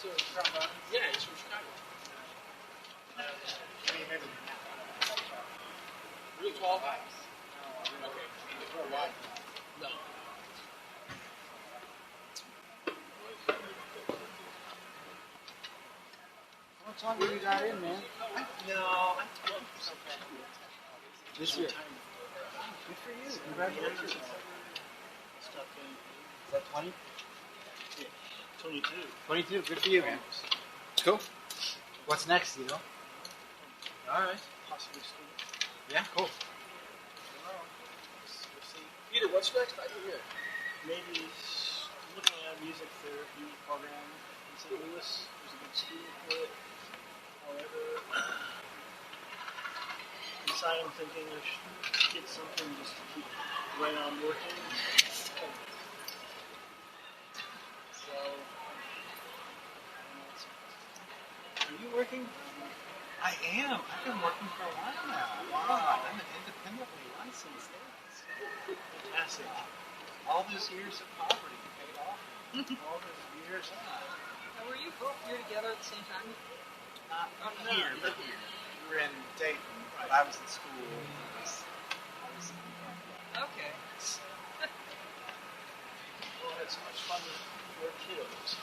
Yeah, he's from Chicago. Real tall? Okay. Real wide? No. How much longer you got in, man? No, I'm 12. This year. Good for you. Congratulations. Is that 20? Yeah. 22. 22. Good for you, man. Cool. What's next, you know? All right. Possibly school. Yeah, cool. We'll see. Peter, what's next? I didn't hear. Maybe looking at a music therapy program in St. Louis. There's a good school for it. However, inside I'm thinking I should get something just to keep right on working. So, Are you working? I am. I've been working for a while now. Wow. I'm an independently licensed therapist. fantastic. All those years of poverty paid off. All those years. Now, were you both here together at the same time? Not here, but here. We were in Dayton, but I was in school. I was in Okay. Well, it's so much fun with your kiddos.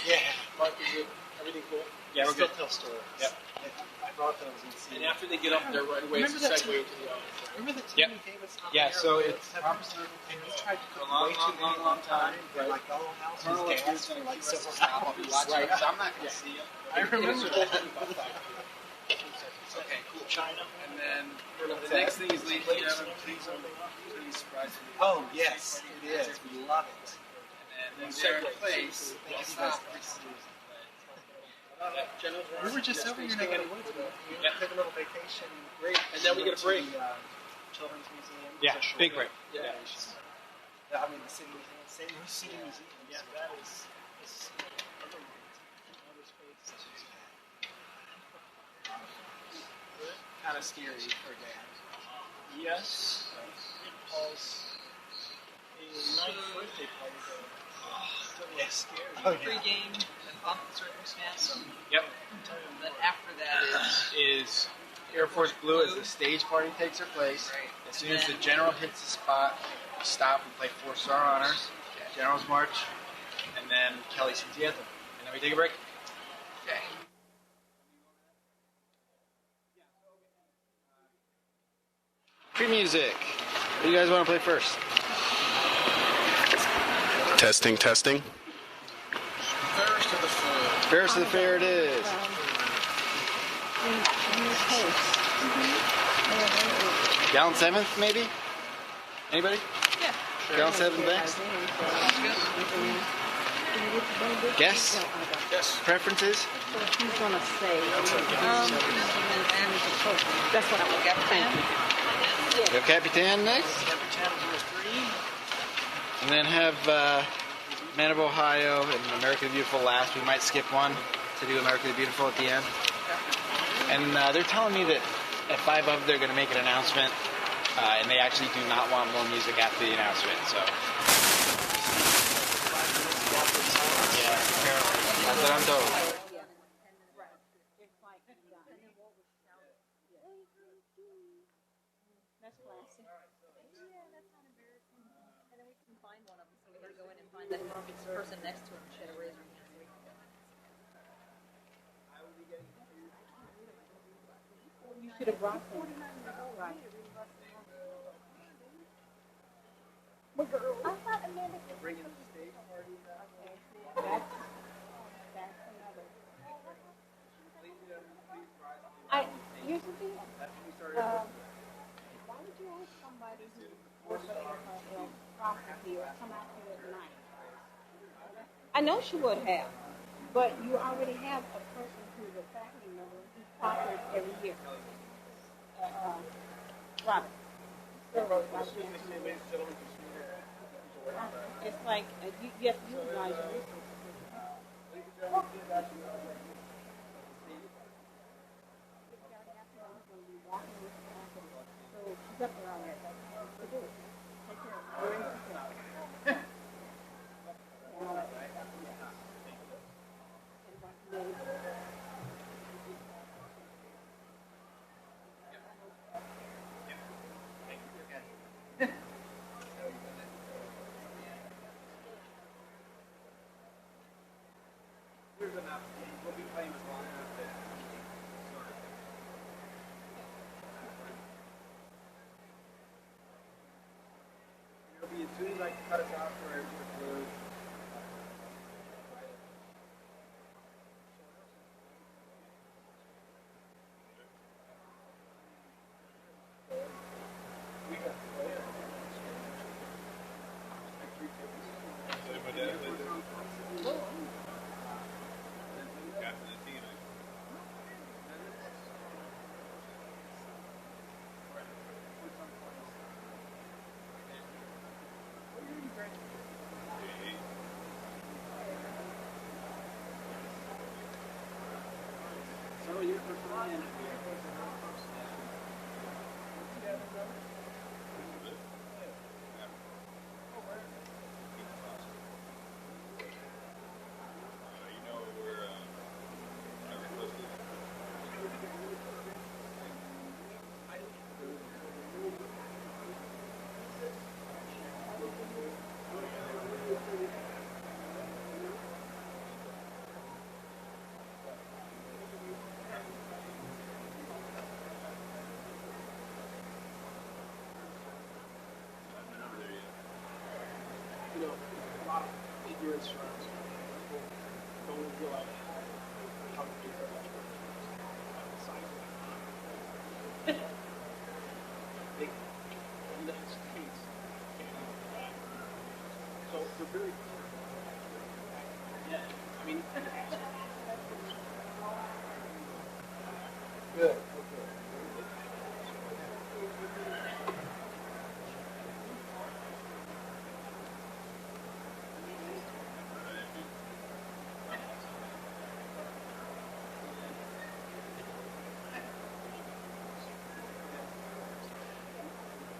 Yeah. Mark, is it everything cool? Yeah, we're Still good. tell stories. Yep. I brought those and see. And after they get up there right away, it's a Remember that segue into the audience. Remember the time Yep. you gave us on Yeah, there so with it's peppers, and you tried to cook a long, way too long, many long time, time, and like the whole house Colonel was Woods gas for gonna like cue us several to stop. I'll be hours. watching Right. because I'm not going to see him. I remember that. Okay, cool. China. And then What's the next that? thing is Lady Gaga. Please don't be surprised. Oh yes, it is. We love it. And then they're in place. They'll stop. We were just over your neck of the woods. We took a little vacation. Great. And then we get a break. To the Children's Museum. Yeah, It's a short big break. Yeah. I mean, the City Museum. St. Louis City Museum. Yeah, that is another space. Kind of scary for Dad. Yes. Paul's a 9th birthday party there. Yes. Scary. Oh, yeah. Pre-game and bump circumstance. Yep. And then after that Is Air Force Blue as the stage party takes her place. Right. As soon as the general hits the spot, we stop and play 4-star honors, General's March, and then Kelly sings the anthem. And then we take a break. okay. Pre-music. What do you guys want to play first? Testing, testing. First to the fair. Fairest of the fair it is. Gallon 7th, maybe? Anybody? Yeah. Gallon 7 next? Guess? Yes. Preferences? He's gonna say. That's what I would get. Thank you. We have Capitan next. And then have Man of Ohio and America the Beautiful last. We might skip one to do America the Beautiful at the end. And they're telling me that at 5 up they're going to make an announcement. And they actually do not want more music after the announcement. So, yeah, that's what I'm told. That's classic. And then we can find one of them, so we gotta go in and find that person next to him. She had a razor hand. You should have brought them. Right. I thought Amanda could bring in the stage party. Okay. That's another. Here's the thing. Why would you ask somebody who works in property or come out here at night? I know she would have, but you already have a person who's a faculty member who proctors every year. Robert. It's like you have to utilize your resources. So she's up around there. So do it. Take care of her. Very secure. You know, a lot of ignorance surrounds it. People don't realize how big that is. The size of the they, the United States can't even do that. So they're very yeah. I mean, good.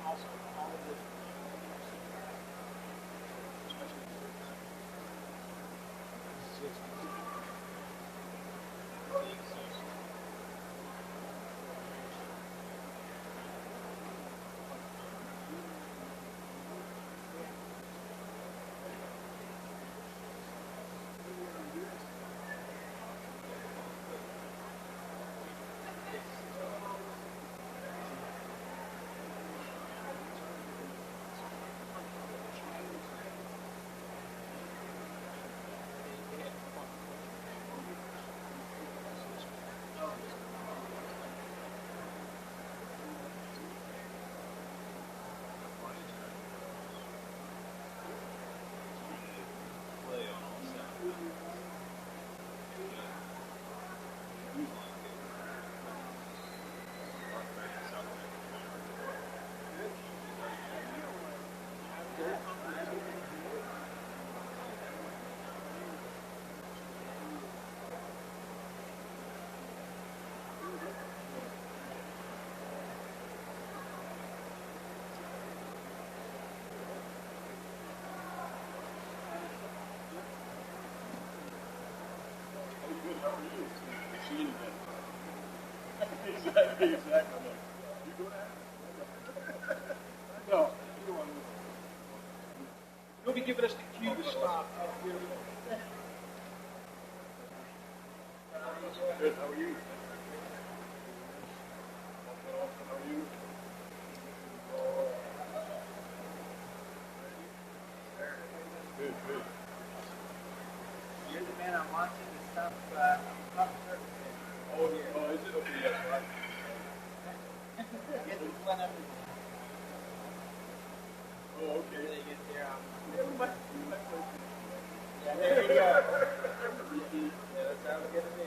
Also, all of this, especially Exactly. You go there? No, you don't want to. You'll be giving us the cue to stop. Good. How are you? How are you? Good. Good. You're the man I'm watching the stuff. Oh, yeah. Oh, is it? Okay, yes, right. Get the one up. Oh, okay. They get there. Yeah, there you go. Yeah, that's how it's gonna be.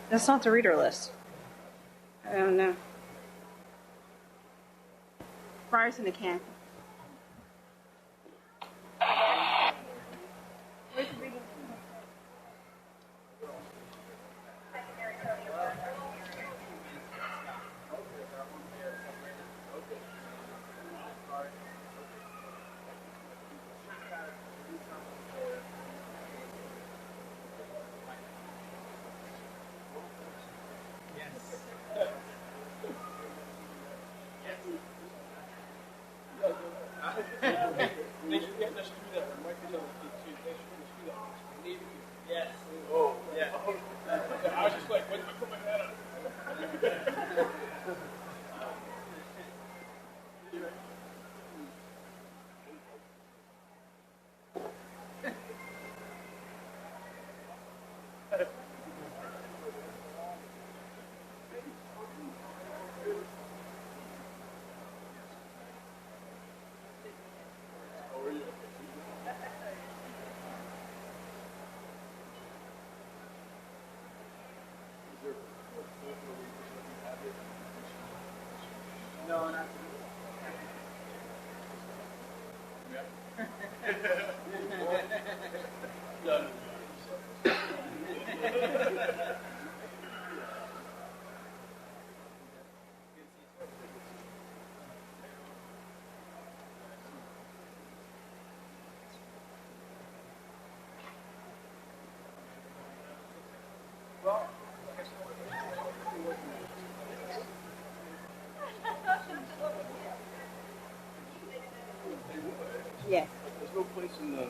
That's not the reader list. I don't know. Fries in the can. Where's the reader? No, not Yes. There's no place in the.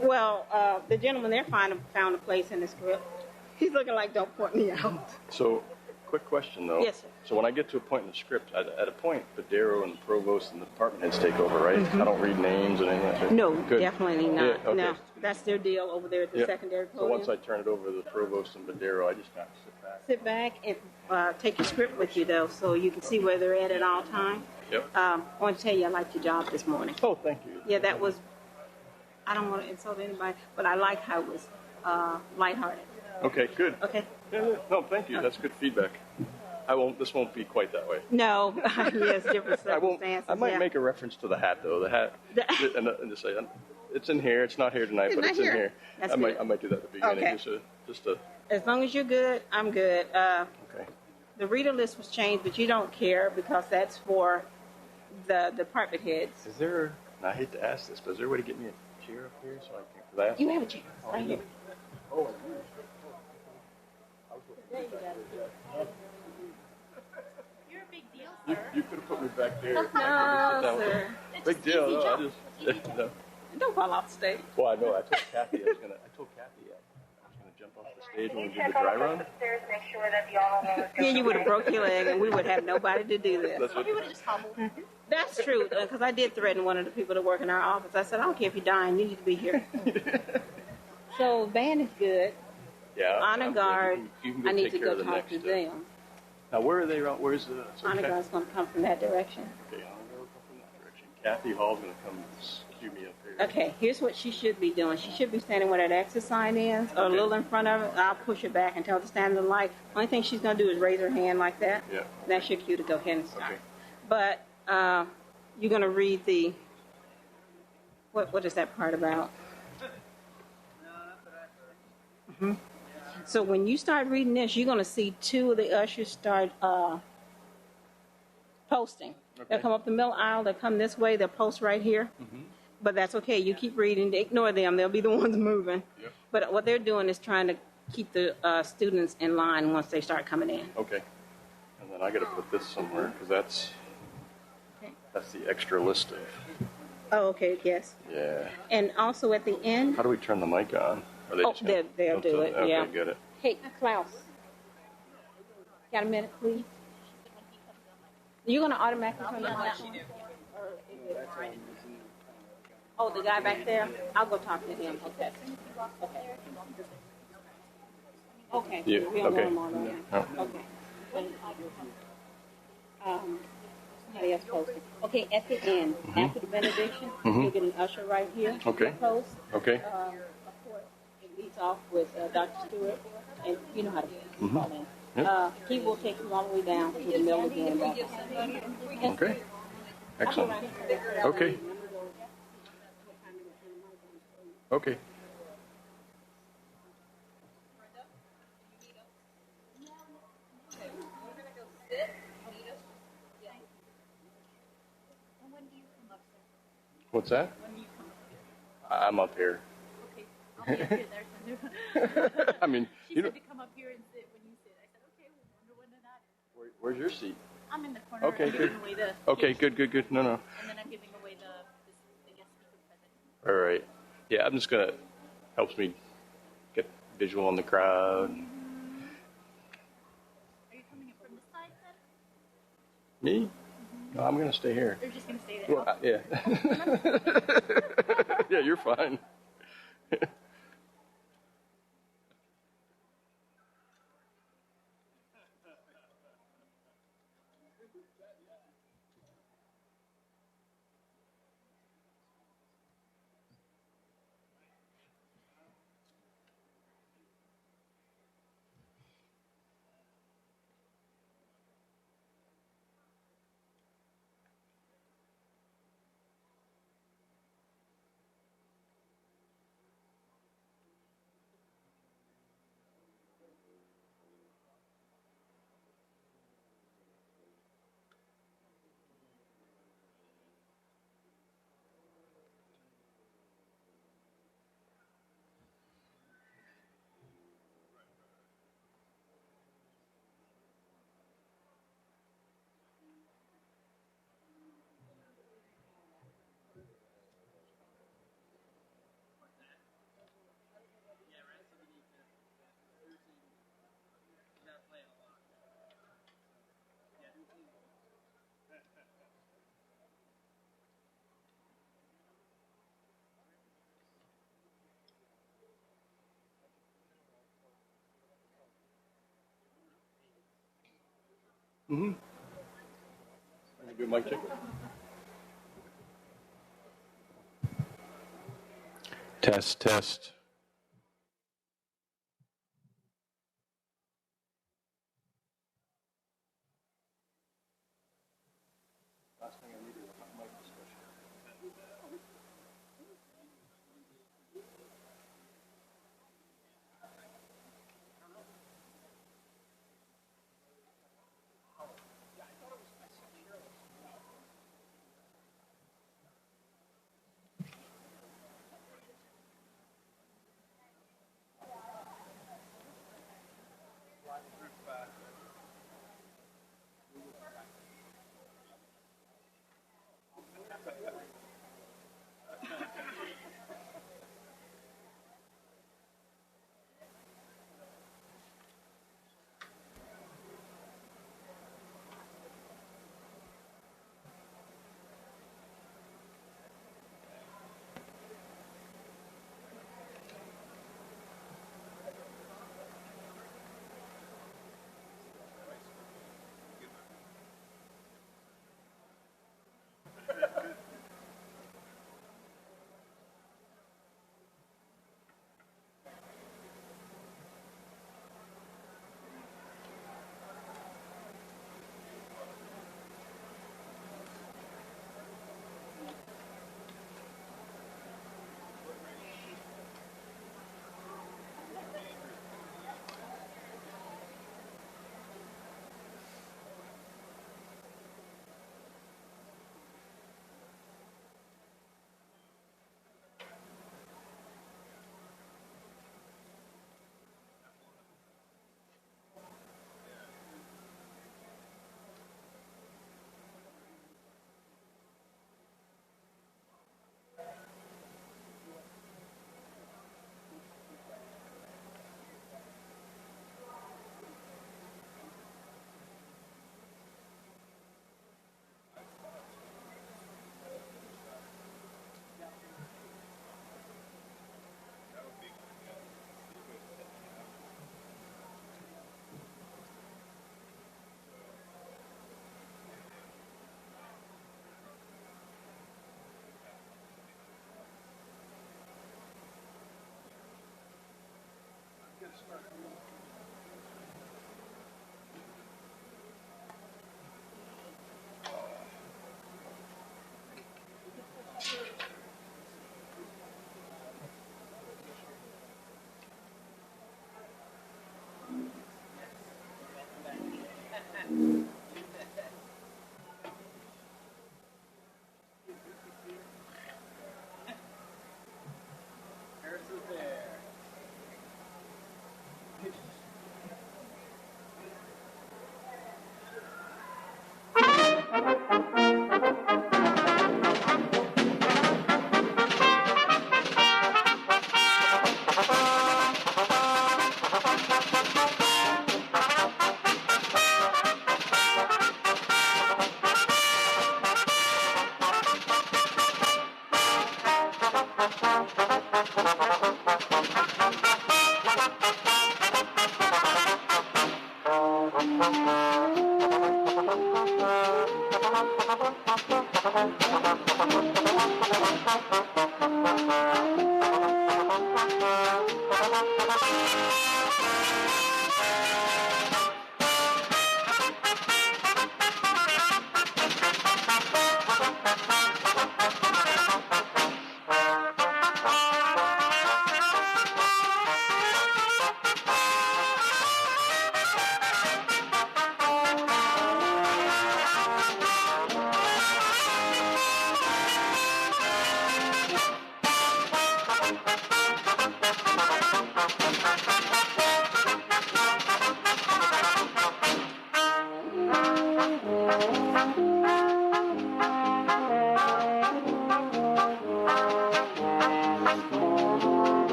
Well, the gentleman there found a place in the script. He's looking like, don't point me out. So, quick question though. Yes, sir. So when I get to a point in the script, at a point, Padero and the provost and the department heads take over, right? I don't read names and anything like that. No, Good. definitely not. Yeah, okay. No, that's their deal over there at the Yep. secondary So podium. once I turn it over to the provost and Padero, I just have to sit back. Sit back and take your script with you, though, so you can see where they're at all time. Yep. I want to tell you I liked your job this morning. Oh, thank you. Yeah, that was, I don't want to insult anybody, but I like how it was lighthearted. Okay, good. Okay? Yeah. No, thank you. That's good feedback. This won't be quite that way. No, yes, different I won't. circumstances. I might yeah. make a reference to the hat though. The hat, and just say it's in here. It's not here tonight, but not it's in here. here. That's I good. might do that at the beginning. Okay. Just to. As long as you're good, I'm good. Okay. The reader list was changed, but you don't care because that's for the department heads. Is there? And I hate to ask this, but is there a way to get me a chair up here so I can? Cause I asked You have a chair right here. Oh, You're a big deal, you sir. could have put me back there. No, sir. Big deal. No, I just. No. Don't fall off the stage. Well, I know. I told Kathy I was gonna jump off the stage when we did the dry run. Yeah, you would have broke your leg, and we would have nobody to do this. That's what. You would have just hobbled. That's true, because I did threaten one of the people that work in our office. I said, I don't care if you're dying, you need to be here. So band is good. Yeah. Honor I'm good. guard, You can go I need take to care go of the talk next, to them. Now, where are they? Where's the? Honor guard's going to come from that direction. Okay, Honor guard will come from that direction. Kathy Hall's going to come cue me up here. Okay, here's what she should be doing. She should be standing where that exit sign is, or a little in front of it. I'll push it back and tell her to stand in the light. Only thing she's going to do is raise her hand like that. Yeah. That's your cue to go ahead and start. Okay. But you're going to read the, what is that part about? Mm-hmm. So when you start reading this, you're going to see two of the ushers start posting. Okay. They'll come up the middle aisle. They'll come this way. They'll post right here. Mm-hmm. But that's okay. You keep reading. Ignore them. They'll be the ones moving. Yep. But what they're doing is trying to keep the students in line once they start coming in. Okay. And then I got to put this somewhere because that's Okay. the extra list of. Oh, okay. Yes. Yeah. And also at the end. How do we turn the mic on? Are they Oh, just gonna- they'll do it. Okay, Yeah. get it. Hey, Klaus. Got a minute, please? You're going to automatically turn the mic on? Oh, the guy back there? I'll go talk to him. Okay. Okay. Yeah, We don't okay. want him on there. Oh. Okay. Somebody else posted. Okay, at the end, after the benediction, you'll get an usher right here. Okay. Post. Okay. Of course, it leads off with Dr. Stewart, and you know how to call in. Yep. He will take you all the way down to the middle again. And back. Okay. Excellent. Okay. Okay. And when do you come up, sir? What's that? I'm up here. Okay. I'll be up here there. I mean, She you know, said to come up here and sit when you sit. I said, okay, we wonder when that is. where's your seat? I'm in the corner. Okay, I'm good. giving away the Okay, good. No. And then I'm giving away the guest speaker present. All right. Yeah, I'm just gonna helps me get visual on the crowd. Are you coming up from this side then? Me? No, I'm gonna stay here. Or just going to stay there? Well, yeah. Yeah, you're fine. Mm-hmm. Good mic check. Test, test. Last thing I needed was a mic discussion.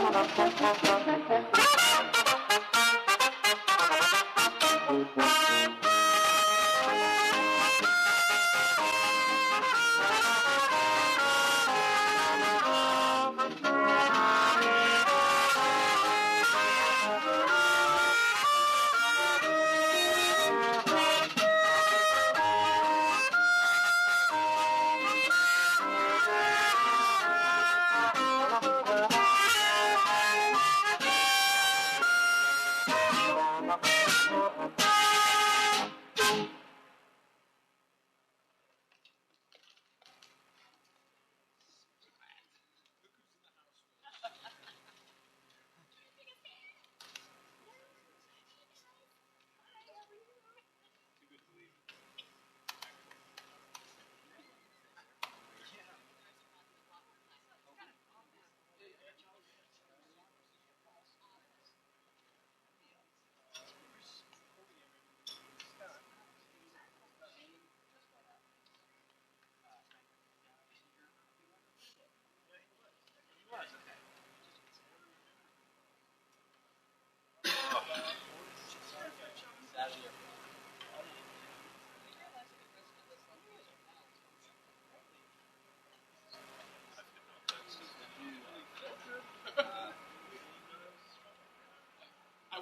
I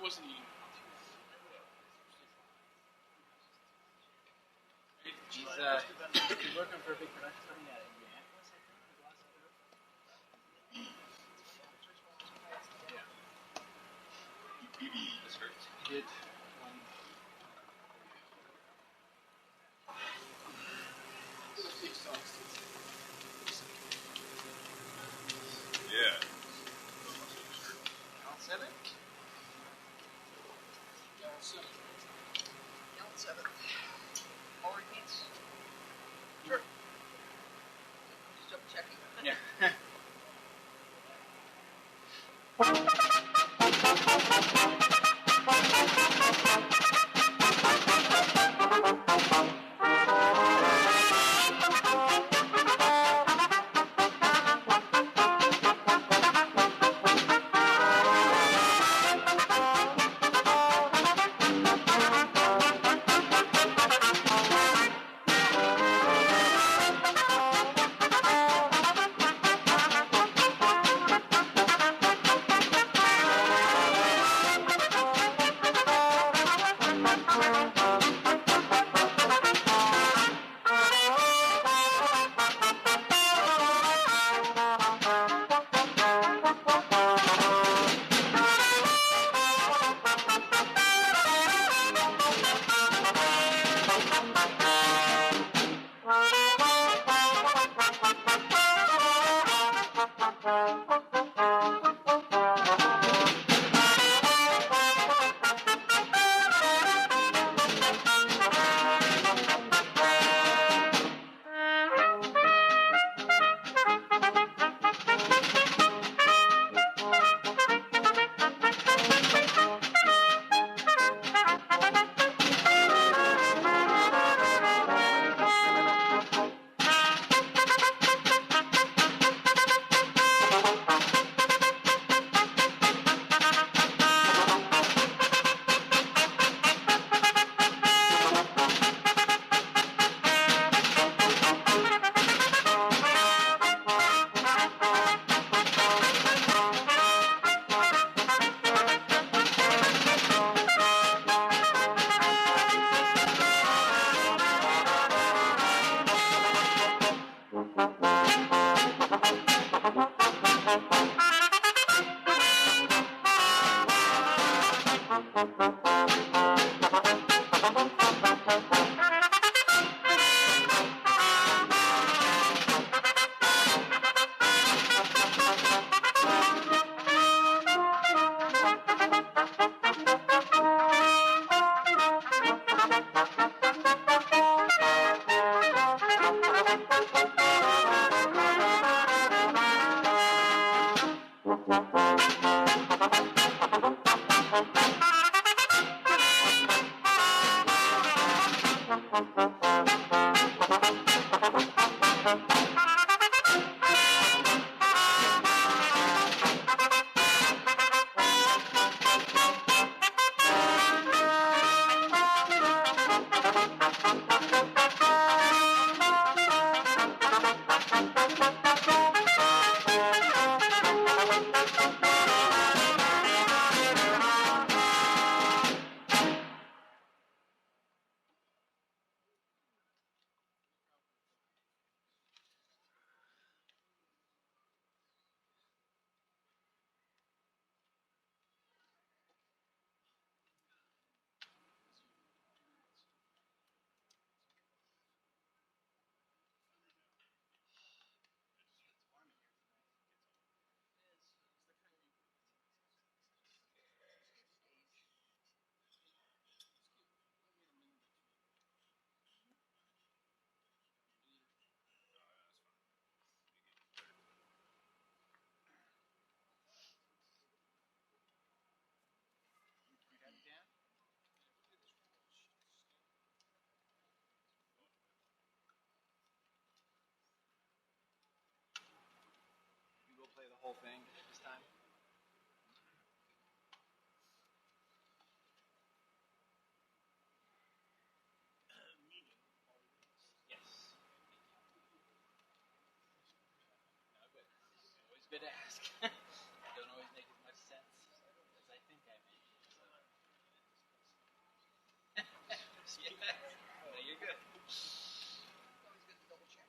wasn't eating. He's working for a big production company out of Indianapolis, I think, was the last I heard. This hurts. He did one. Yeah. Count 7? Count 7. All repeats? Sure. Just double checking. Yeah. whole thing this time. Yes. No, but it's always good to ask. I don't always make as much sense as I think I make. So. Yeah. No, you're good. It's always good to double check.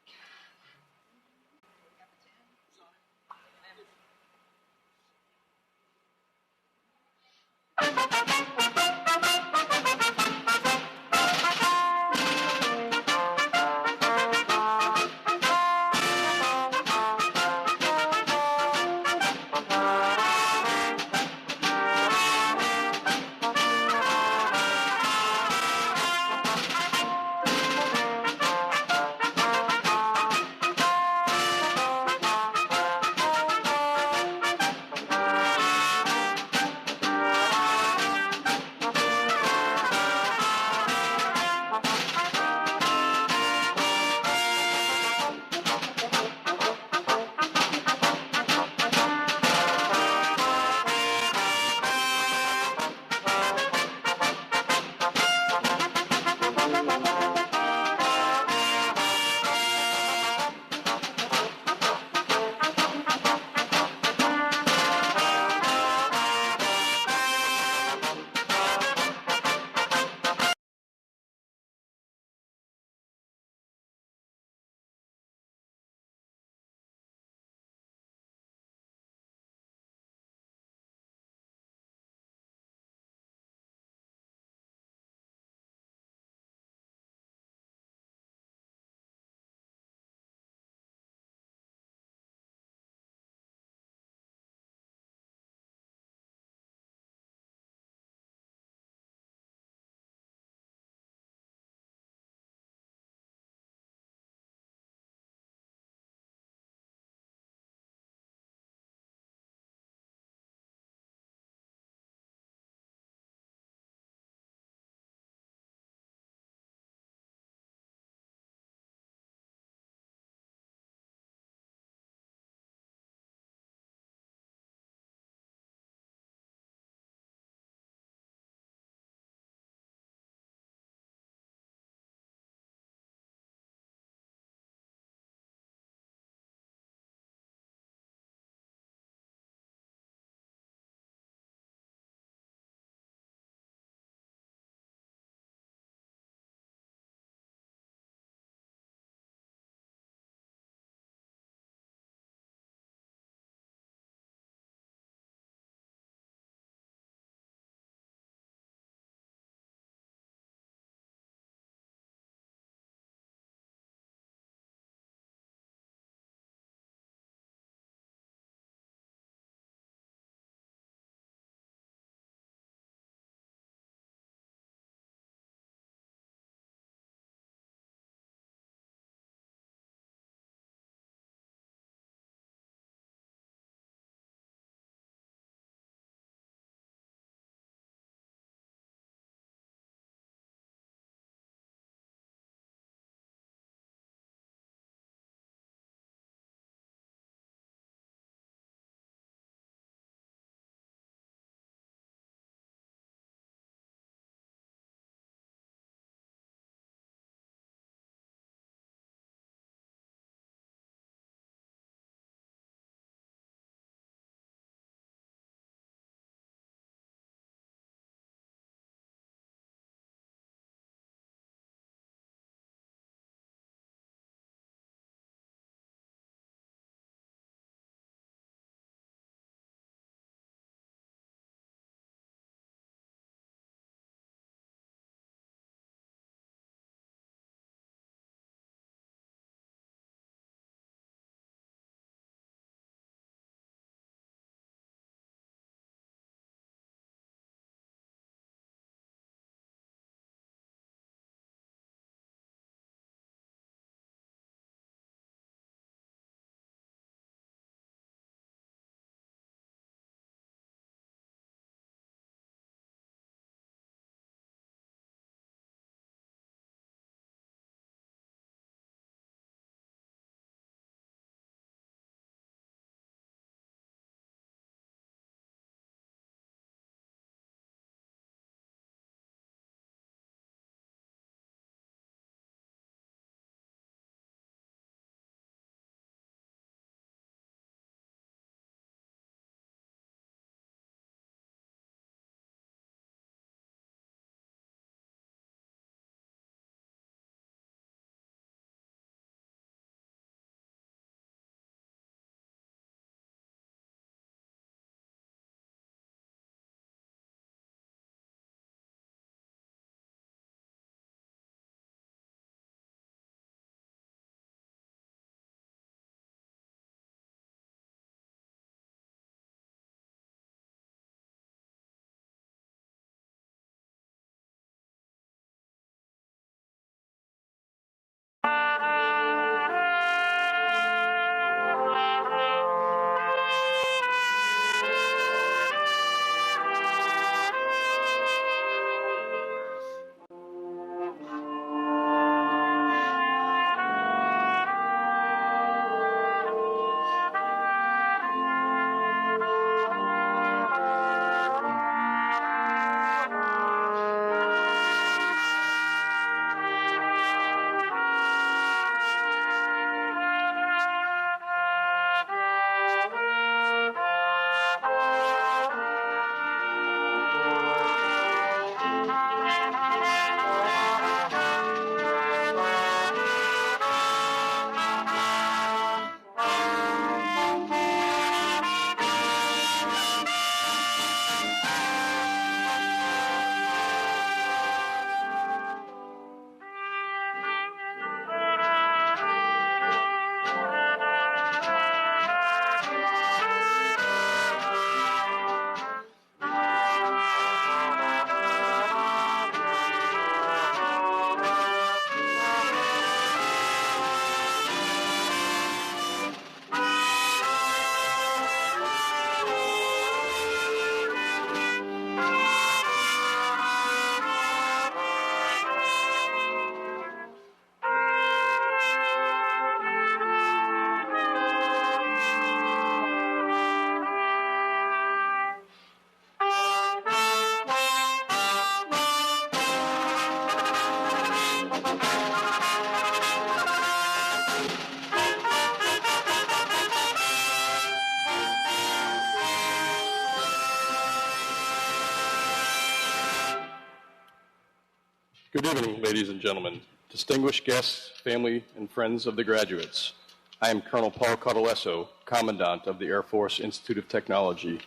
Good evening, ladies and gentlemen, distinguished guests, family, and friends of the graduates. I am Colonel Paul Cotalesso, Commandant of the Air Force Institute of Technology.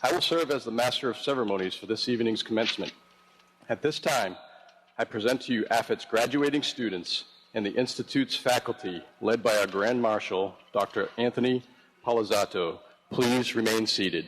I will serve as the Master of Ceremonies for this evening's commencement. At this time, I present to you AFIT's graduating students and the Institute's faculty, led by our Grand Marshal, Dr. Anthony Palizzato. Please remain seated.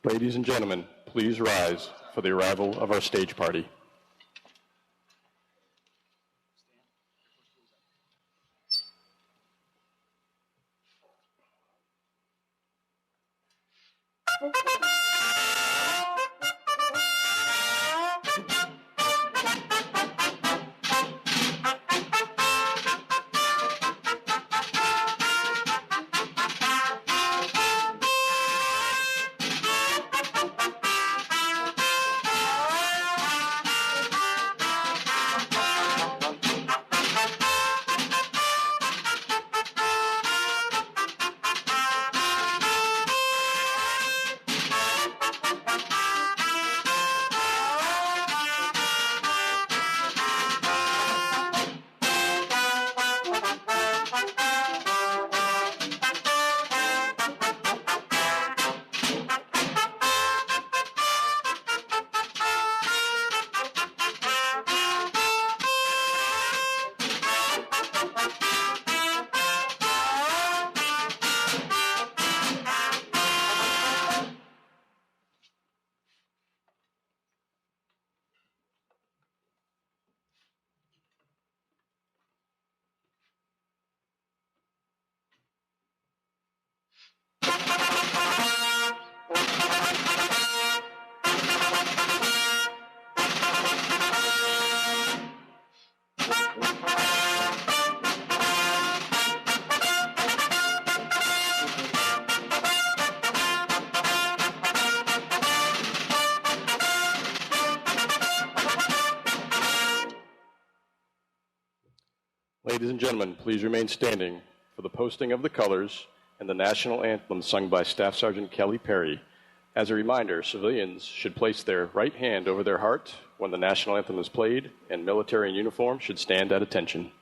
Ladies and gentlemen, please rise for the arrival of our stage party. Ladies and gentlemen, please remain standing for the posting of the colors and the national anthem sung by Staff Sergeant Kelly Perry. As a reminder, civilians should place their right hand over their heart when the national anthem is played, and military in uniform should stand at attention.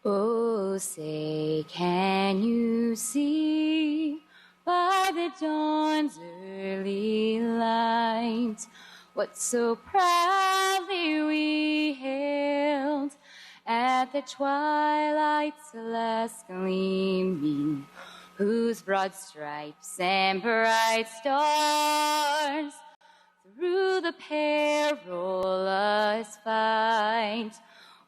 Oh, say, can you see by the dawn's early light what so proudly we hailed at the twilight's last gleaming, whose broad stripes and bright stars through the perilous fight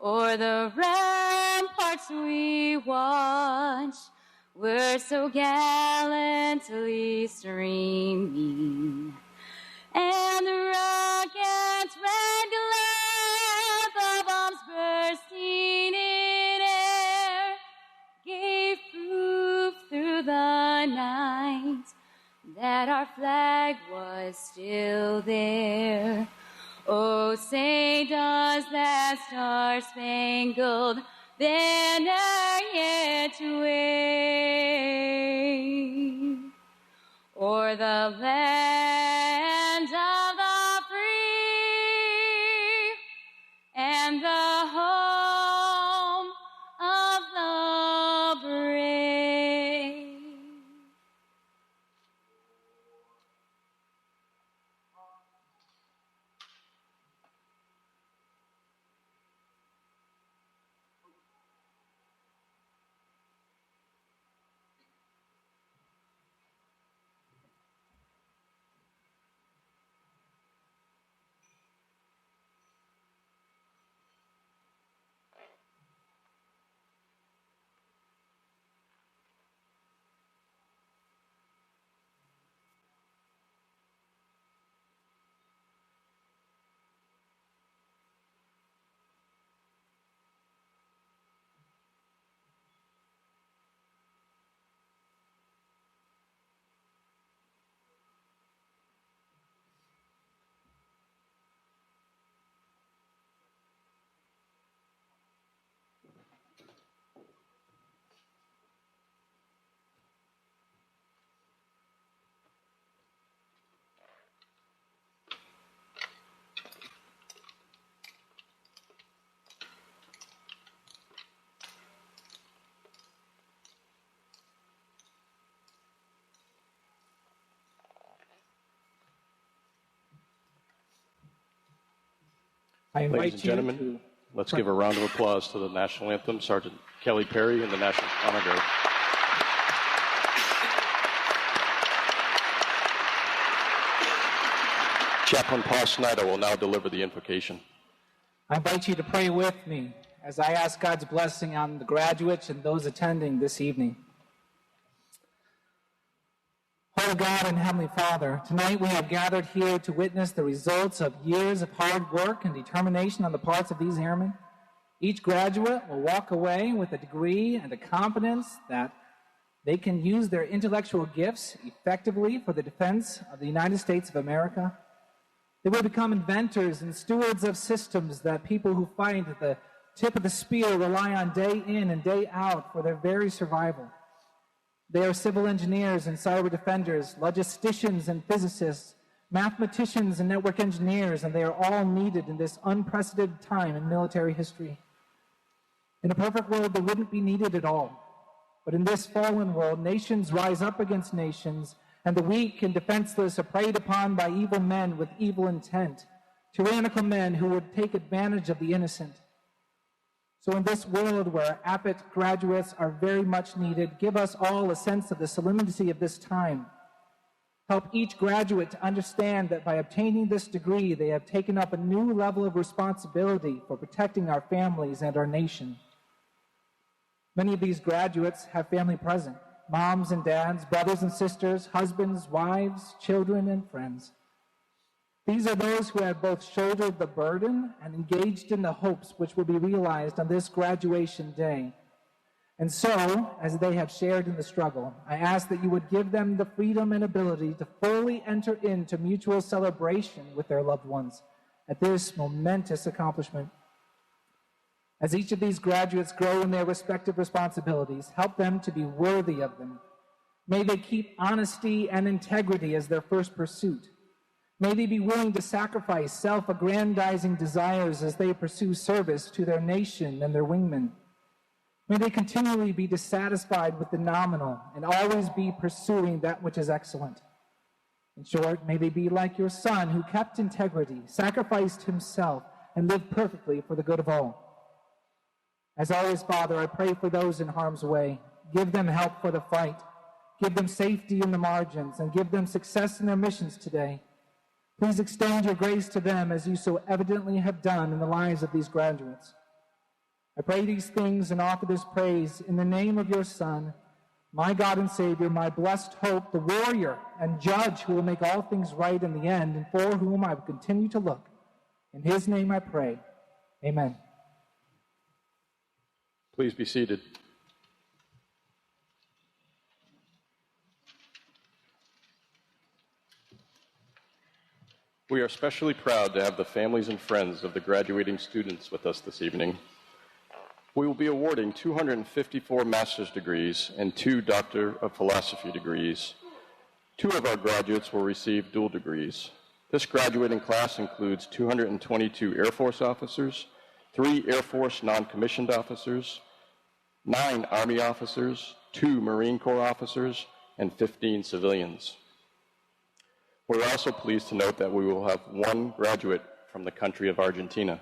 o'er the ramparts we watched were so gallantly streaming, and the rocket's red glare, the bombs bursting in air, gave proof through the night that our flag was still there. Oh, say, does that star-spangled banner yet wave o'er the land of the free and the home of the brave? I invite Ladies and you gentlemen, to let's give a round of applause to the National Anthem, Sergeant Kelly Perry and the National Honor Guard. Chaplain Paul Snyder will now deliver the invocation. I invite you to pray with me as I ask God's blessing on the graduates and those attending this evening. Holy God and Heavenly Father, tonight we have gathered here to witness the results of years of hard work and determination on the parts of these airmen. Each graduate will walk away with a degree and a confidence that they can use their intellectual gifts effectively for the defense of the United States of America. They will become inventors and stewards of systems that people who fight at the tip of the spear rely on day in and day out for their very survival. They are civil engineers and cyber defenders, logisticians and physicists, mathematicians and network engineers, and they are all needed in this unprecedented time in military history. In a perfect world, they wouldn't be needed at all. But in this fallen world, nations rise up against nations, and the weak and defenseless are preyed upon by evil men with evil intent, tyrannical men who would take advantage of the innocent. So in this world where AFIT graduates are very much needed, give us all a sense of the solemnity of this time. Help each graduate to understand that by obtaining this degree, they have taken up a new level of responsibility for protecting our families and our nation. Many of these graduates have family present, moms and dads, brothers and sisters, husbands, wives, children, and friends. These are those who have both shouldered the burden and engaged in the hopes which will be realized on this graduation day. And so, as they have shared in the struggle, I ask that you would give them the freedom and ability to fully enter into mutual celebration with their loved ones at this momentous accomplishment. As each of these graduates grow in their respective responsibilities, help them to be worthy of them. May they keep honesty and integrity as their first pursuit. May they be willing to sacrifice self-aggrandizing desires as they pursue service to their nation and their wingmen. May they continually be dissatisfied with the nominal and always be pursuing that which is excellent. In short, may they be like your son who kept integrity, sacrificed himself, and lived perfectly for the good of all. As always, Father, I pray for those in harm's way. Give them help for the fight. Give them safety in the margins, and give them success in their missions today. Please extend your grace to them as you so evidently have done in the lives of these graduates. I pray these things and offer this praise in the name of your Son, my God and Savior, my blessed hope, the warrior and judge who will make all things right in the end, and for whom I will continue to look. In his name I pray. Amen. Please be seated. We are especially proud to have the families and friends of the graduating students with us this evening. We will be awarding 254 master's degrees and 2 Doctor of Philosophy degrees. 2 of our graduates will receive dual degrees. This graduating class includes 222 Air Force officers, 3 Air Force non-commissioned officers, 9 Army officers, 2 Marine Corps officers, and 15 civilians. We're also pleased to note that we will have 1 graduate from the country of Argentina.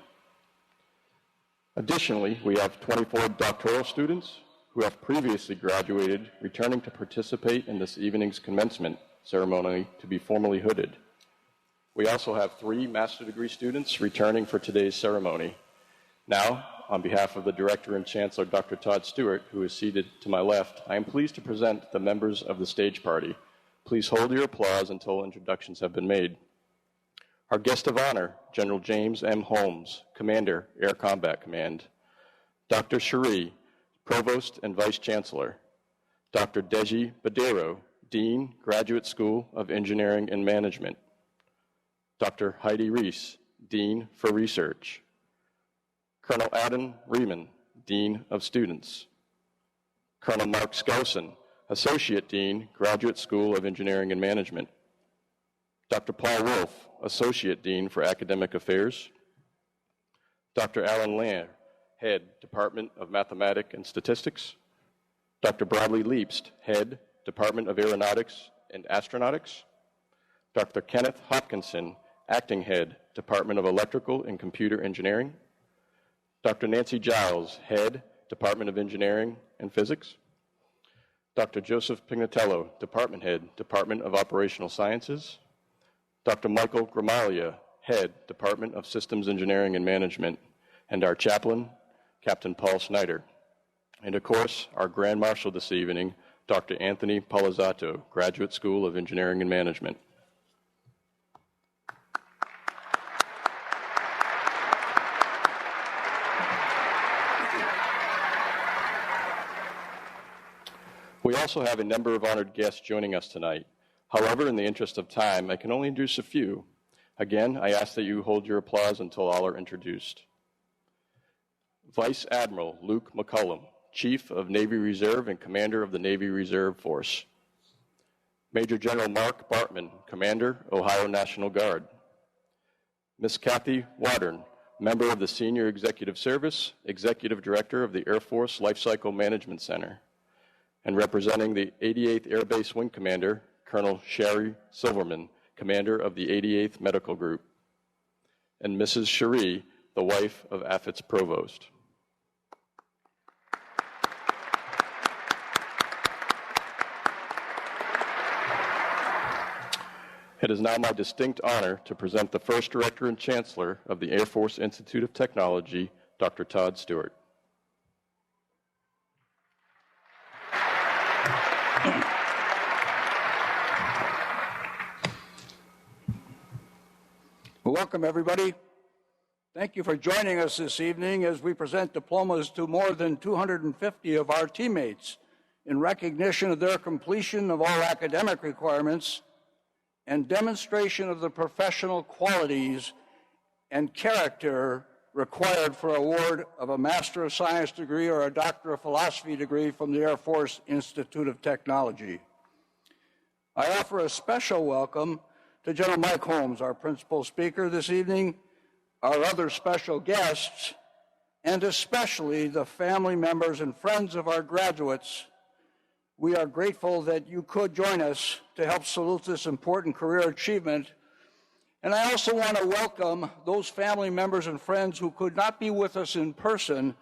Additionally, we have 24 doctoral students who have previously graduated, returning to participate in this evening's commencement ceremony to be formally hooded. We also have 3 master's degree students returning for today's ceremony. Now, on behalf of the Director and Chancellor, Dr. Todd Stewart, who is seated to my left, I am pleased to present the members of the stage party. Please hold your applause until introductions have been made. Our guest of honor, General James M. Holmes, Commander, Air Combat Command. Dr. Cherie, Provost and Vice Chancellor. Dr. Deji Badero, Dean, Graduate School of Engineering and Management. Dr. Heidi Reese, Dean for Research. Colonel Adam Riemann, Dean of Students. Colonel Mark Skousen, Associate Dean, Graduate School of Engineering and Management. Dr. Paul Wolf, Associate Dean for Academic Affairs. Dr. Alan Lair, Head, Department of Mathematics and Statistics. Dr. Bradley Leapst, Head, Department of Aeronautics and Astronautics. Dr. Kenneth Hopkinson, Acting Head, Department of Electrical and Computer Engineering. Dr. Nancy Giles, Head, Department of Engineering and Physics. Dr. Joseph Pignatello, Department Head, Department of Operational Sciences. Dr. Michael Gramaglia, Head, Department of Systems Engineering and Management, and our chaplain, Captain Paul Snyder. And of course, our Grand Marshal this evening, Dr. Anthony Palazzato, Graduate School of Engineering and Management. We also have a number of honored guests joining us tonight. However, in the interest of time, I can only introduce a few. Again, I ask that you hold your applause until all are introduced. Vice Admiral Luke McCullum, Chief of Navy Reserve and Commander of the Navy Reserve Force. Major General Mark Bartman, Commander, Ohio National Guard. Miss Kathy Wadern, Member of the Senior Executive Service, Executive Director of the Air Force Life Cycle Management Center. And representing the 88th Air Base Wing Commander, Colonel Sherry Silverman, Commander of the 88th Medical Group. And Mrs. Cherie, the wife of AFIT's Provost. It is now my distinct honor to present the first Director and Chancellor of the Air Force Institute of Technology, Dr. Todd Stewart. Welcome, everybody. Thank you for joining us this evening as we present diplomas to more than 250 of our teammates in recognition of their completion of all academic requirements and demonstration of the professional qualities and character required for award of a Master of Science degree or a Doctor of Philosophy degree from the Air Force Institute of Technology. I offer a special welcome to General Mike Holmes, our principal speaker this evening, our other special guests, and especially the family members and friends of our graduates. We are grateful that you could join us to help salute this important career achievement. And I also want to welcome those family members and friends who could not be with us in person,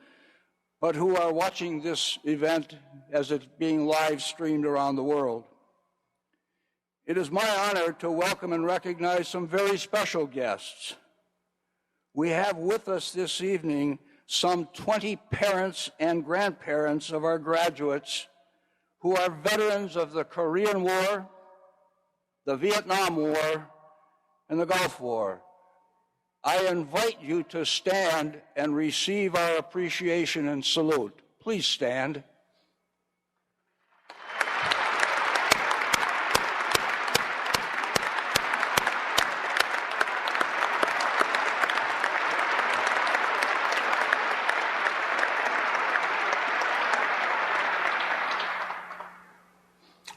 but who are watching this event as it's being live streamed around the world. It is my honor to welcome and recognize some very special guests. We have with us this evening some 20 parents and grandparents of our graduates who are veterans of the Korean War, the Vietnam War, and the Gulf War. I invite you to stand and receive our appreciation and salute. Please stand.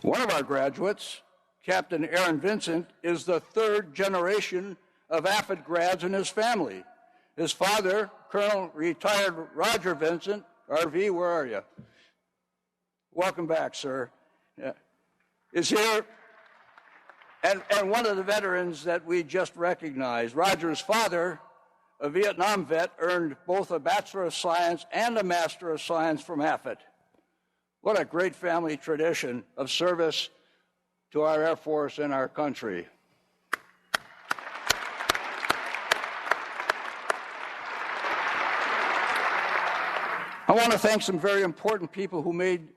One of our graduates, Captain Aaron Vincent, is the third generation of AFIT grads in his family. His father, Colonel retired Roger Vincent, RV, where are you? Welcome back, sir. Is here. And one of the veterans that we just recognized, Roger's father, a Vietnam vet, earned both a Bachelor of Science and a Master of Science from AFIT. What a great family tradition of service to our Air Force and our country. I want to thank some very important people who made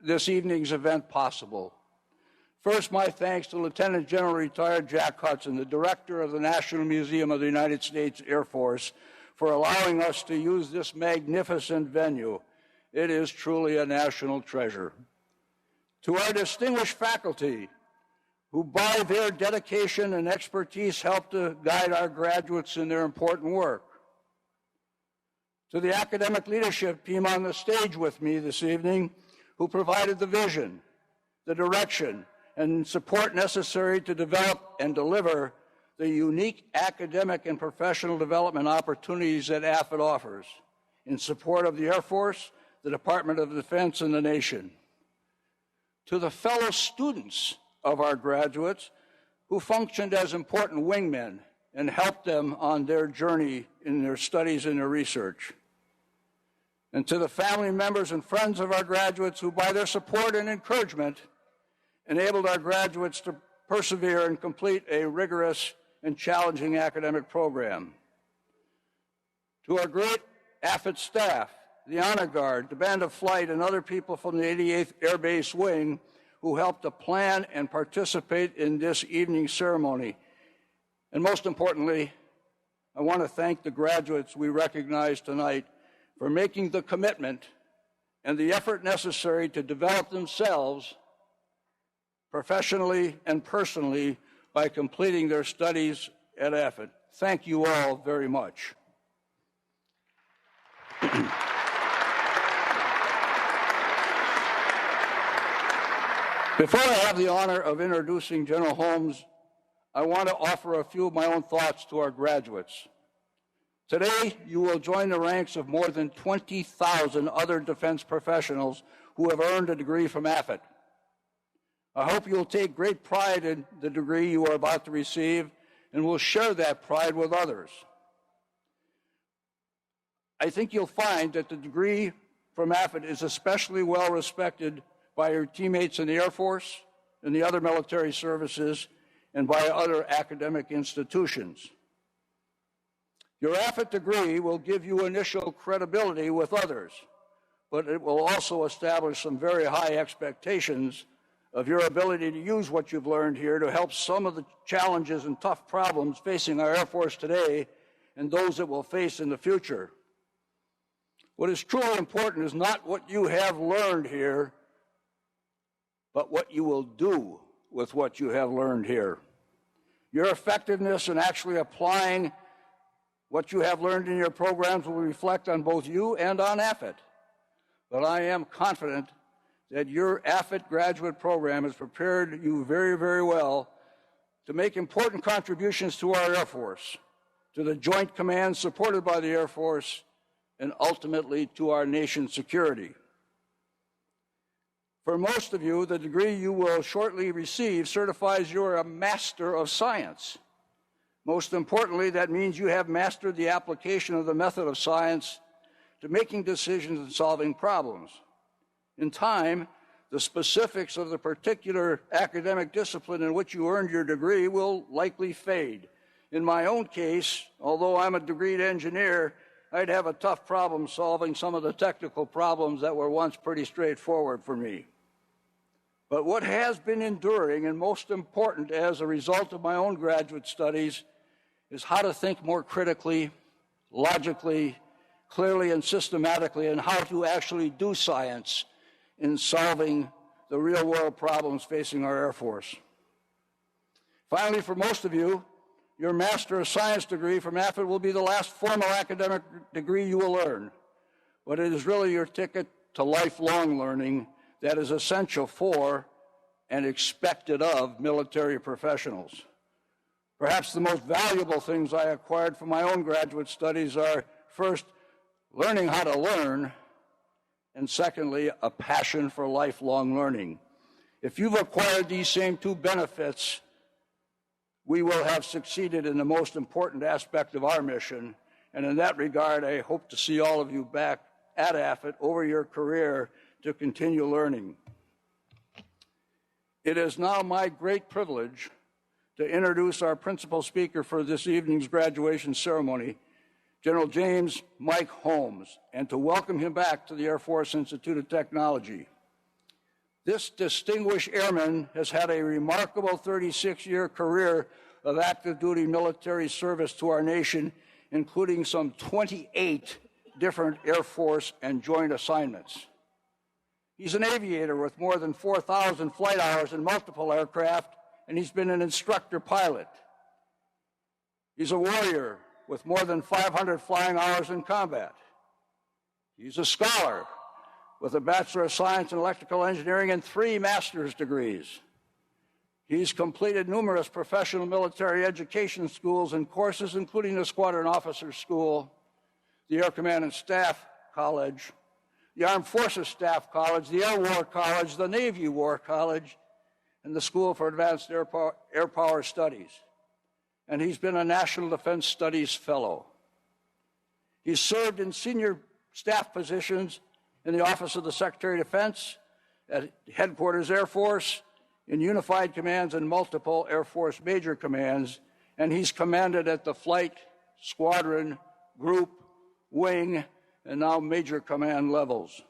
this evening's event possible. First, my thanks to Lieutenant General retired Jack Hudson, the Director of the National Museum of the United States Air Force, for allowing us to use this magnificent venue. It is truly a national treasure. To our distinguished faculty, who by their dedication and expertise help to guide our graduates in their important work. To the academic leadership team on the stage with me this evening, who provided the vision, the direction, and support necessary to develop and deliver the unique academic and professional development opportunities that AFIT offers in support of the Air Force, the Department of Defense, and the nation. To the fellow students of our graduates who functioned as important wingmen and help them on their journey in their studies and their research. And to the family members and friends of our graduates who, by their support and encouragement, enabled our graduates to persevere and complete a rigorous and challenging academic program. To our great AFIT staff, the Honor Guard, the Band of Flight, and other people from the 88th Air Base Wing who helped to plan and participate in this evening's ceremony. And most importantly, I want to thank the graduates we recognize tonight for making the commitment and the effort necessary to develop themselves professionally and personally by completing their studies at AFIT. Thank you all very much. Before I have the honor of introducing General Holmes, I want to offer a few of my own thoughts to our graduates. Today, you will join the ranks of more than 20,000 other defense professionals who have earned a degree from AFIT. I hope you'll take great pride in the degree you are about to receive and will share that pride with others. I think you'll find that the degree from AFIT is especially well respected by your teammates in the Air Force, in the other military services, and by other academic institutions. Your AFIT degree will give you initial credibility with others, but it will also establish some very high expectations of your ability to use what you've learned here to help some of the challenges and tough problems facing our Air Force today and those that will face in the future. What is truly important is not what you have learned here, but what you will do with what you have learned here. Your effectiveness in actually applying what you have learned in your programs will reflect on both you and on AFIT. But I am confident that your AFIT graduate program has prepared you very, very well to make important contributions to our Air Force, to the Joint Command supported by the Air Force, and ultimately to our nation's security. For most of you, the degree you will shortly receive certifies you are a master of science. Most importantly, that means you have mastered the application of the method of science to making decisions and solving problems. In time, the specifics of the particular academic discipline in which you earned your degree will likely fade. In my own case, although I'm a degreed engineer, I'd have a tough problem solving some of the technical problems that were once pretty straightforward for me. But what has been enduring and most important as a result of my own graduate studies is how to think more critically, logically, clearly, and systematically, and how to actually do science in solving the real-world problems facing our Air Force. Finally, for most of you, your Master of Science degree from AFIT will be the last formal academic degree you will earn, but it is really your ticket to lifelong learning that is essential for and expected of military professionals. Perhaps the most valuable things I acquired from my own graduate studies are, first, learning how to learn, and secondly, a passion for lifelong learning. If you've acquired these same two benefits, we will have succeeded in the most important aspect of our mission, and in that regard, I hope to see all of you back at AFIT over your career to continue learning. It is now my great privilege to introduce our principal speaker for this evening's graduation ceremony, General James Mike Holmes, and to welcome him back to the Air Force Institute of Technology. This distinguished airman has had a remarkable 36-year career of active duty military service to our nation, including some 28 different Air Force and joint assignments. He's an aviator with more than 4,000 flight hours in multiple aircraft, and he's been an instructor pilot. He's a warrior with more than 500 flying hours in combat. He's a scholar with a Bachelor of Science in Electrical Engineering and 3 master's degrees. He's completed numerous professional military education schools and courses, including the Squadron Officers School, the Air Command and Staff College, the Armed Forces Staff College, the Air War College, the Navy War College, and the School for Advanced Air Power Studies. and he's been a National Defense Studies Fellow. He's served in senior staff positions in the Office of the Secretary of Defense, at Headquarters Air Force, in unified commands and multiple Air Force major commands, and he's commanded at the flight, squadron, group, wing, and now major command levels.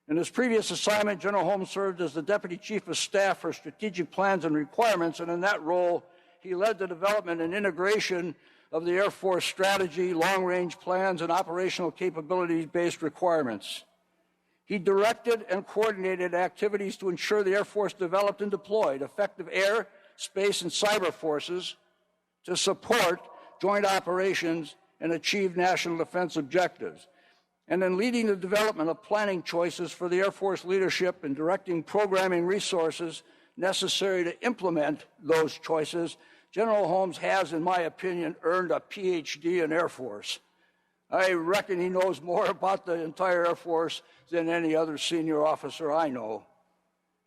In his previous assignment, General Holmes served as the Deputy Chief of Staff for Strategic Plans and Requirements, and in that role, he led the development and integration of the Air Force strategy, long-range plans, and operational capabilities-based requirements. He directed and coordinated activities to ensure the Air Force developed and deployed effective air, space, and cyber forces to support joint operations and achieve national defense objectives. And in leading the development of planning choices for the Air Force leadership and directing programming resources necessary to implement those choices, General Holmes has, in my opinion, earned a PhD in Air Force. I reckon he knows more about the entire Air Force than any other senior officer I know.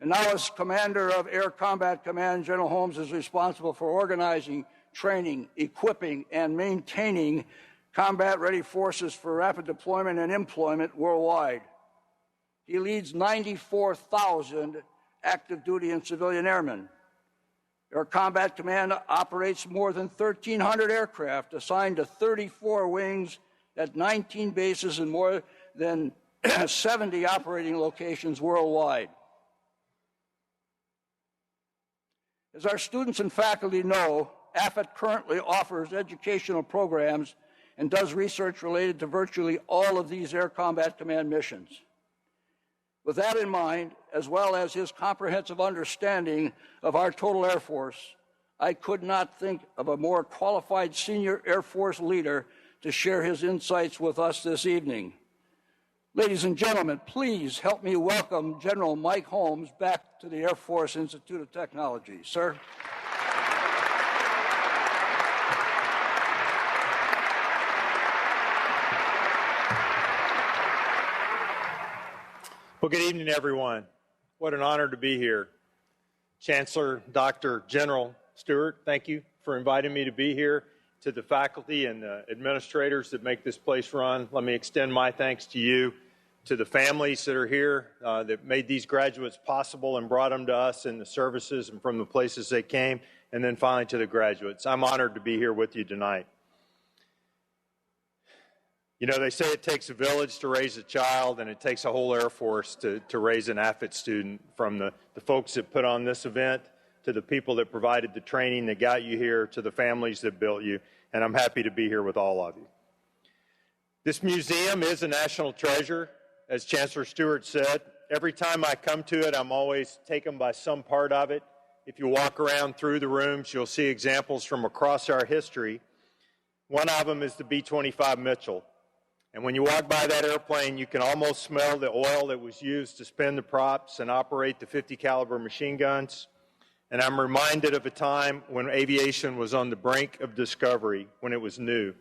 And now, as Commander of Air Combat Command, General Holmes is responsible for organizing, training, equipping, and maintaining combat-ready forces for rapid deployment and employment worldwide. He leads 94,000 active duty and civilian airmen. Air Combat Command operates more than 1,300 aircraft assigned to 34 wings at 19 bases and more than 70 operating locations worldwide. As our students and faculty know, AFIT currently offers educational programs and does research related to virtually all of these Air Combat Command missions. With that in mind, as well as his comprehensive understanding of our total Air Force, I could not think of a more qualified senior Air Force leader to share his insights with us this evening. Ladies and gentlemen, please help me welcome General Mike Holmes back to the Air Force Institute of Technology. Sir. Well, good evening, everyone. What an honor to be here. Chancellor Dr. General Stewart, thank you for inviting me to be here. To the faculty and the administrators that make this place run, let me extend my thanks to you, to the families that are here that made these graduates possible and brought them to us in the services and from the places they came, and then finally to the graduates. I'm honored to be here with you tonight. You know, they say it takes a village to raise a child, and it takes a whole Air Force to raise an AFIT student, from the folks that put on this event, to the people that provided the training that got you here, to the families that built you, and I'm happy to be here with all of you. This museum is a national treasure, as Chancellor Stewart said. Every time I come to it, I'm always taken by some part of it. If you walk around through the rooms, you'll see examples from across our history. One of them is the B-25 Mitchell. And when you walk by that airplane, you can almost smell the oil that was used to spin the props and operate the 50 caliber machine guns. And I'm reminded of a time when aviation was on the brink of discovery, when it was new.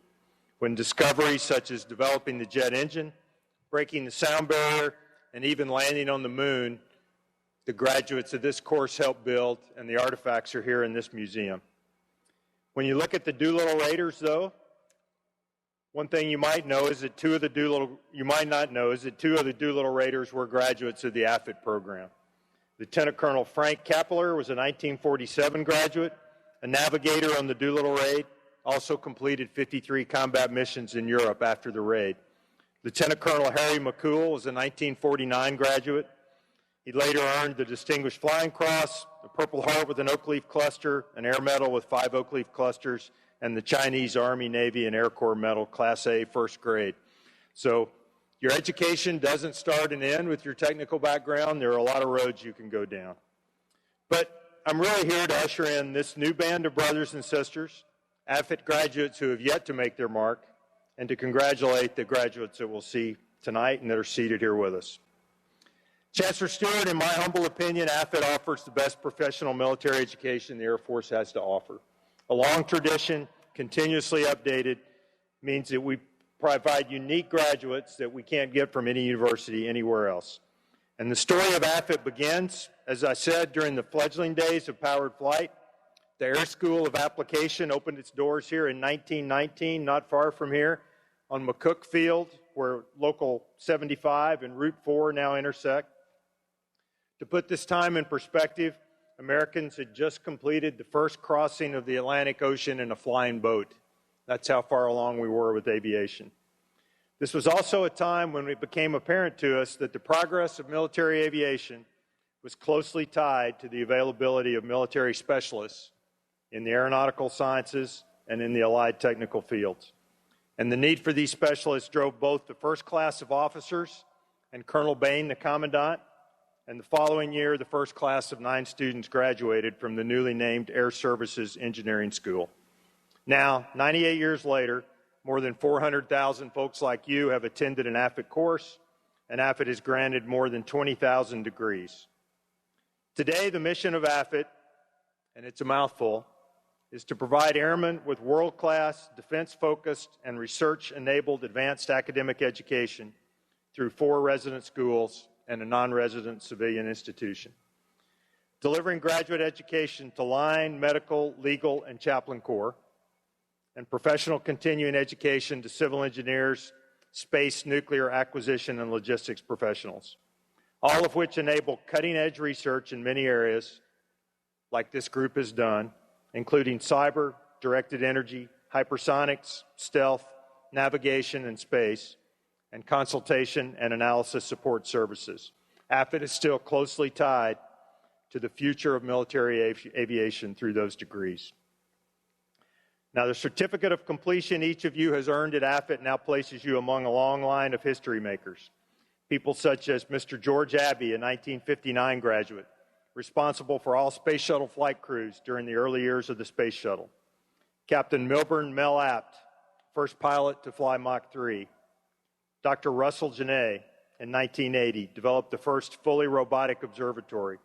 When discoveries such as developing the jet engine, breaking the sound barrier, and even landing on the moon, the graduates of this course helped build, and the artifacts are here in this museum. When you look at the Doolittle Raiders, though, one thing you might know is that two of the Doolittle Raiders were graduates of the AFIT program. Lieutenant Colonel Frank Kappeler was a 1947 graduate, a navigator on the Doolittle Raid, also completed 53 combat missions in Europe after the raid. Lieutenant Colonel Harry McCool was a 1949 graduate. He later earned the Distinguished Flying Cross, the Purple Heart with an Oak Leaf Cluster, an Air Medal with 5 Oak Leaf Clusters, and the Chinese Army, Navy, and Air Corps Medal, Class A, first grade. So your education doesn't start and end with your technical background. There are a lot of roads you can go down. But I'm really here to usher in this new band of brothers and sisters, AFIT graduates who have yet to make their mark, and to congratulate the graduates that we'll see tonight and that are seated here with us. Chancellor Stewart, in my humble opinion, AFIT offers the best professional military education the Air Force has to offer. A long tradition, continuously updated, means that we provide unique graduates that we can't get from any university anywhere else. And the story of AFIT begins, as I said, during the fledgling days of powered flight. The Air School of Application opened its doors here in 1919, not far from here, on McCook Field, where Local 75 and Route 4 now intersect. To put this time in perspective, Americans had just completed the first crossing of the Atlantic Ocean in a flying boat. That's how far along we were with aviation. This was also a time when it became apparent to us that the progress of military aviation was closely tied to the availability of military specialists in the aeronautical sciences and in the allied technical fields. And the need for these specialists drove both the first class of officers and Colonel Bain, the commandant, and the following year, the first class of 9 students graduated from the newly named Air Services Engineering School. Now, 98 years later, more than 400,000 folks like you have attended an AFIT course, and AFIT has granted more than 20,000 degrees. Today, the mission of AFIT, and it's a mouthful, is to provide airmen with world-class, defense-focused, and research-enabled advanced academic education through 4 resident schools and a non-resident civilian institution, delivering graduate education to line, medical, legal, and chaplain corps, and professional continuing education to civil engineers, space, nuclear, acquisition, and logistics professionals, all of which enable cutting-edge research in many areas, like this group has done, including cyber, directed energy, hypersonics, stealth, navigation, and space, and consultation and analysis support services. AFIT is still closely tied to the future of military aviation through those degrees. Now, the certificate of completion each of you has earned at AFIT now places you among a long line of history makers. People such as Mr. George Abbey, a 1959 graduate, responsible for all space shuttle flight crews during the early years of the space shuttle. Captain Milburn Mel Apt, first pilot to fly Mach 3. Dr. Russell Genet, in 1980, developed the first fully robotic observatory.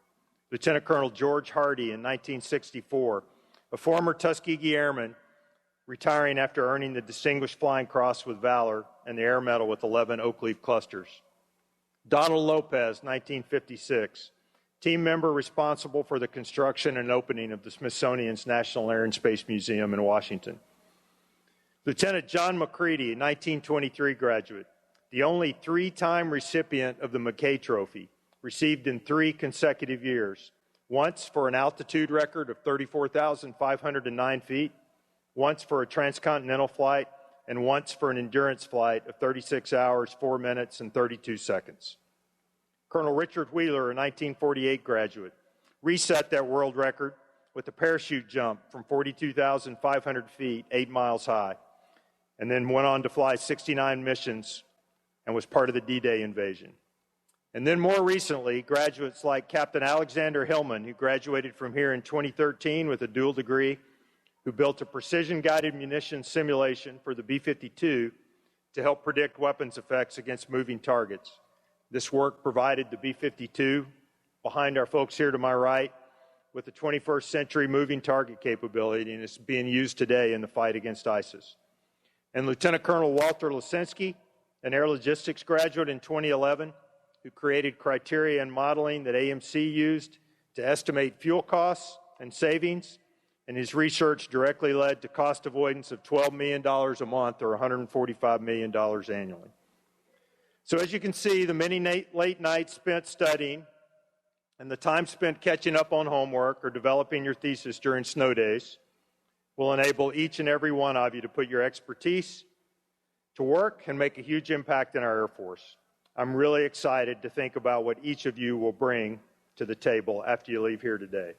Lieutenant Colonel George Hardy, in 1964, a former Tuskegee Airman, retiring after earning the Distinguished Flying Cross with Valor and the Air Medal with 11 oak leaf clusters. Donald Lopez, 1956, team member responsible for the construction and opening of the Smithsonian's National Air and Space Museum in Washington. Lieutenant John McCready, 1923 graduate, the only 3-time recipient of the McKay Trophy, received in 3 consecutive years, once for an altitude record of 34,509 feet, once for a transcontinental flight, and once for an endurance flight of 36 hours, 4 minutes, and 32 seconds. Colonel Richard Wheeler, a 1948 graduate, reset that world record with a parachute jump from 42,500 feet, 8 miles high, and then went on to fly 69 missions and was part of the D-Day invasion. And then more recently, graduates like Captain Alexander Hillman, who graduated from here in 2013 with a dual degree, who built a precision-guided munitions simulation for the B-52 to help predict weapons effects against moving targets. This work provided the B-52, behind our folks here to my right, with the 21st century moving target capability, and it's being used today in the fight against ISIS. And Lieutenant Colonel Walter Lisinski, an air logistics graduate in 2011, who created criteria and modeling that AMC used to estimate fuel costs and savings, and his research directly led to cost avoidance of $12 million a month or $145 million annually. So as you can see, the many late nights spent studying and the time spent catching up on homework or developing your thesis during snow days will enable each and every one of you to put your expertise to work and make a huge impact in our Air Force. I'm really excited to think about what each of you will bring to the table after you leave here today.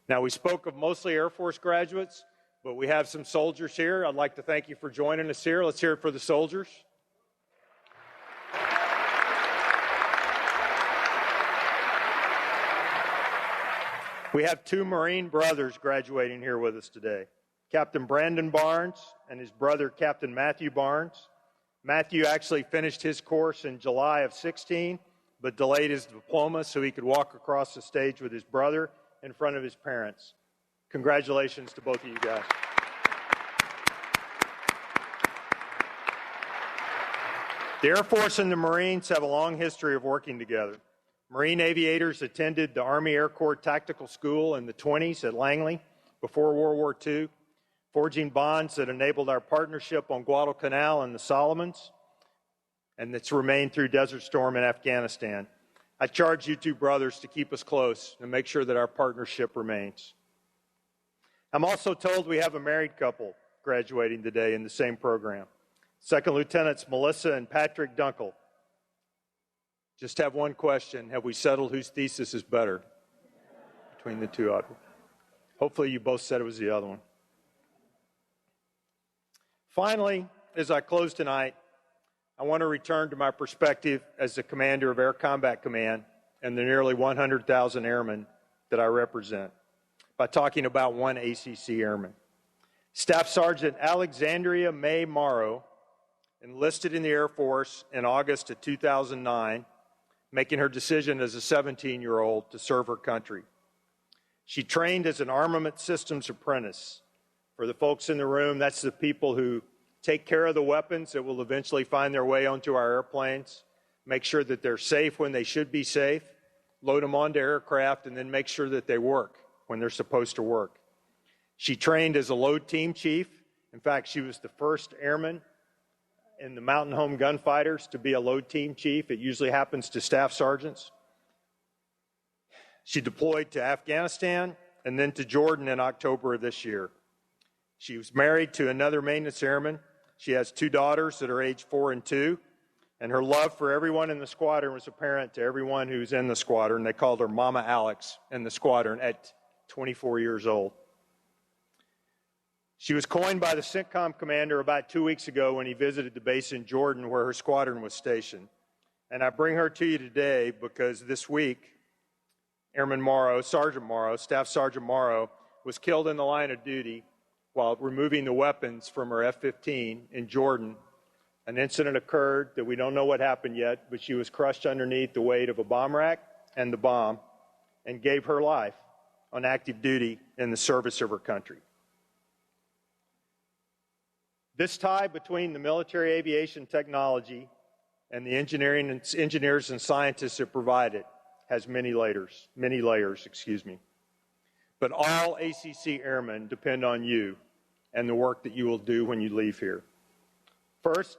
Now, we spoke of mostly Air Force graduates, but we have some soldiers here. I'd like to thank you for joining us here. Let's hear it for the soldiers. We have 2 Marine brothers graduating here with us today. Captain Brandon Barnes and his brother, Captain Matthew Barnes. Matthew actually finished his course in July of 16, but delayed his diploma so he could walk across the stage with his brother in front of his parents. Congratulations to both of you guys. The Air Force and the Marines have a long history of working together. Marine aviators attended the Army Air Corps Tactical School in the 20s at Langley, before World War II, forging bonds that enabled our partnership on Guadalcanal and the Solomons, and that's remained through Desert Storm in Afghanistan. I charge you two brothers to keep us close and make sure that our partnership remains. I'm also told we have a married couple graduating today in the same program. Second Lieutenants Melissa and Patrick Dunkel. Just have one question. Have we settled whose thesis is better between the two of you? Hopefully you both said it was the other one. Finally, as I close tonight, I want to return to my perspective as the commander of Air Combat Command and the nearly 100,000 airmen that I represent by talking about one ACC airman. Staff Sergeant Alexandria May Morrow enlisted in the Air Force in August of 2009, making her decision as a 17-year-old to serve her country. She trained as an armament systems apprentice. For the folks in the room, that's the people who take care of the weapons that will eventually find their way onto our airplanes, make sure that they're safe when they should be safe, load them onto aircraft, and then make sure that they work when they're supposed to work. She trained as a load team chief. In fact, she was the first airman in the Mountain Home Gunfighters to be a load team chief. It usually happens to staff sergeants. She deployed to Afghanistan and then to Jordan in October of this year. She was married to another maintenance airman. She has two daughters that are age 4 and 2, and her love for everyone in the squadron was apparent to everyone who's in the squadron. They called her Mama Alex in the squadron at 24 years old. She was coined by the CENTCOM commander about 2 weeks ago when he visited the base in Jordan where her squadron was stationed. And I bring her to you today because this week, Airman Morrow, Sergeant Morrow, Staff Sergeant Morrow, was killed in the line of duty while removing the weapons from her F-15 in Jordan. An incident occurred that we don't know what happened yet, but she was crushed underneath the weight of a bomb rack and the bomb and gave her life on active duty in the service of her country. This tie between the military aviation technology and the engineers and scientists that provide it has many layers. But all ACC airmen depend on you and the work that you will do when you leave here. First,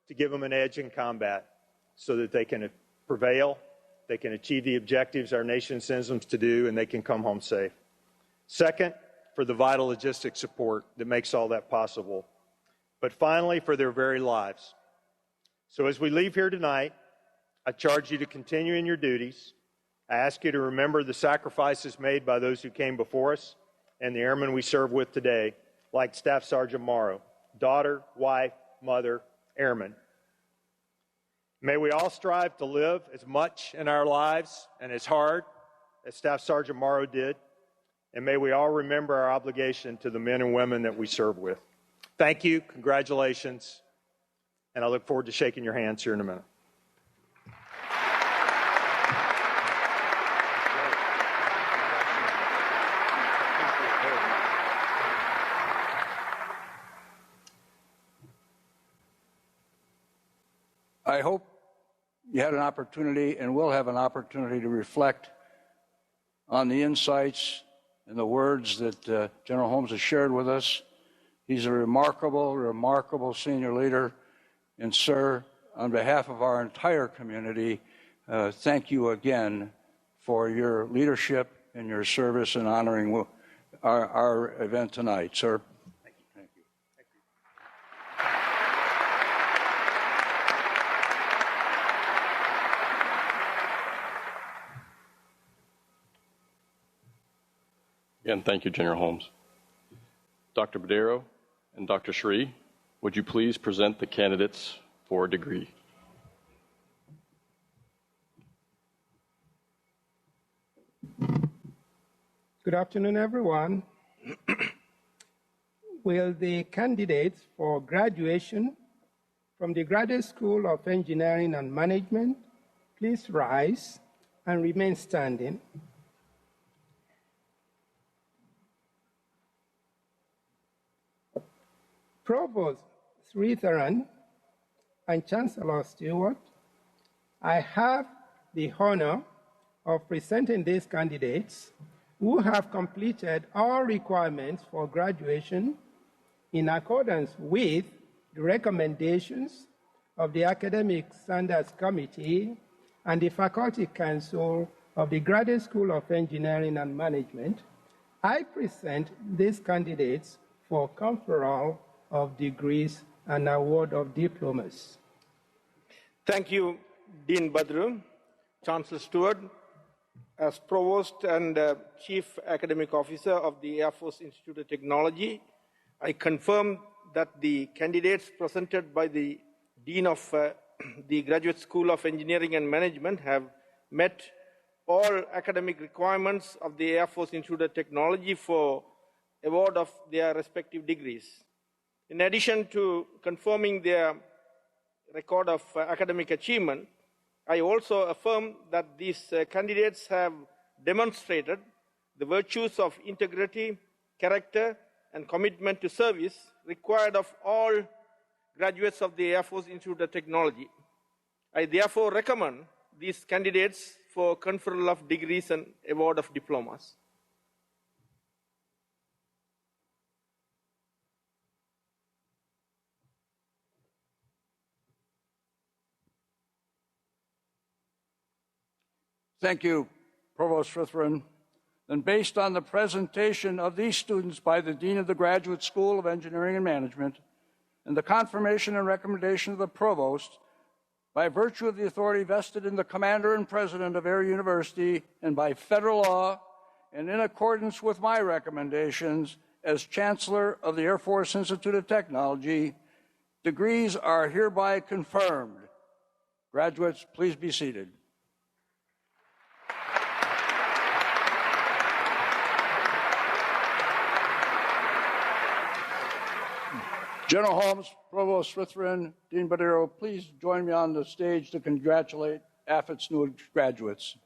to give them an edge in combat so that they can prevail, they can achieve the objectives our nation sends them to do, and they can come home safe. Second, for the vital logistic support that makes all that possible. But finally, for their very lives. So as we leave here tonight, I charge you to continue in your duties. I ask you to remember the sacrifices made by those who came before us and the airmen we serve with today, like Staff Sergeant Morrow, daughter, wife, mother, airman. May we all strive to live as much in our lives and as hard as Staff Sergeant Morrow did, and may we all remember our obligation to the men and women that we serve with. Thank you, congratulations, and I look forward to shaking your hands here in a minute. I hope you had an opportunity and will have an opportunity to reflect on the insights and the words that General Holmes has shared with us. He's a remarkable, remarkable senior leader. And, sir, on behalf of our entire community, thank you again for your leadership and your service in honoring our event tonight, sir. Thank you. Thank you. Thank you. Again, thank you, General Holmes. Dr. Badero and Dr. Shree, would you please present the candidates for a degree? Good afternoon, everyone. Will the candidates for graduation from the Graduate School of Engineering and Management please rise and remain standing? Provost Sridharan and Chancellor Stewart, I have the honor of presenting these candidates who have completed all requirements for graduation in accordance with the recommendations of the Academic Standards Committee and the Faculty Council of the Graduate School of Engineering and Management, I present these candidates for conferral of degrees and award of diplomas. Thank you, Dean Badru, Chancellor Stewart. As Provost and Chief Academic Officer of the Air Force Institute of Technology, I confirm that the candidates presented by the Dean of the Graduate School of Engineering and Management have met all academic requirements of the Air Force Institute of Technology for award of their respective degrees. In addition to confirming their record of academic achievement, I also affirm that these candidates have demonstrated the virtues of integrity, character, and commitment to service required of all graduates of the Air Force Institute of Technology. I therefore recommend these candidates for conferral of degrees and award of diplomas. Thank you, Provost Frithran. And based on the presentation of these students by the Dean of the Graduate School of Engineering and Management and the confirmation and recommendation of the Provost, by virtue of the authority vested in the Commander and President of Air University and by federal law, and in accordance with my recommendations as Chancellor of the Air Force Institute of Technology, degrees are hereby confirmed. Graduates, please be seated. General Holmes, Provost Frithran, Dean Badero, please join me on the stage to congratulate AFIT's new graduates.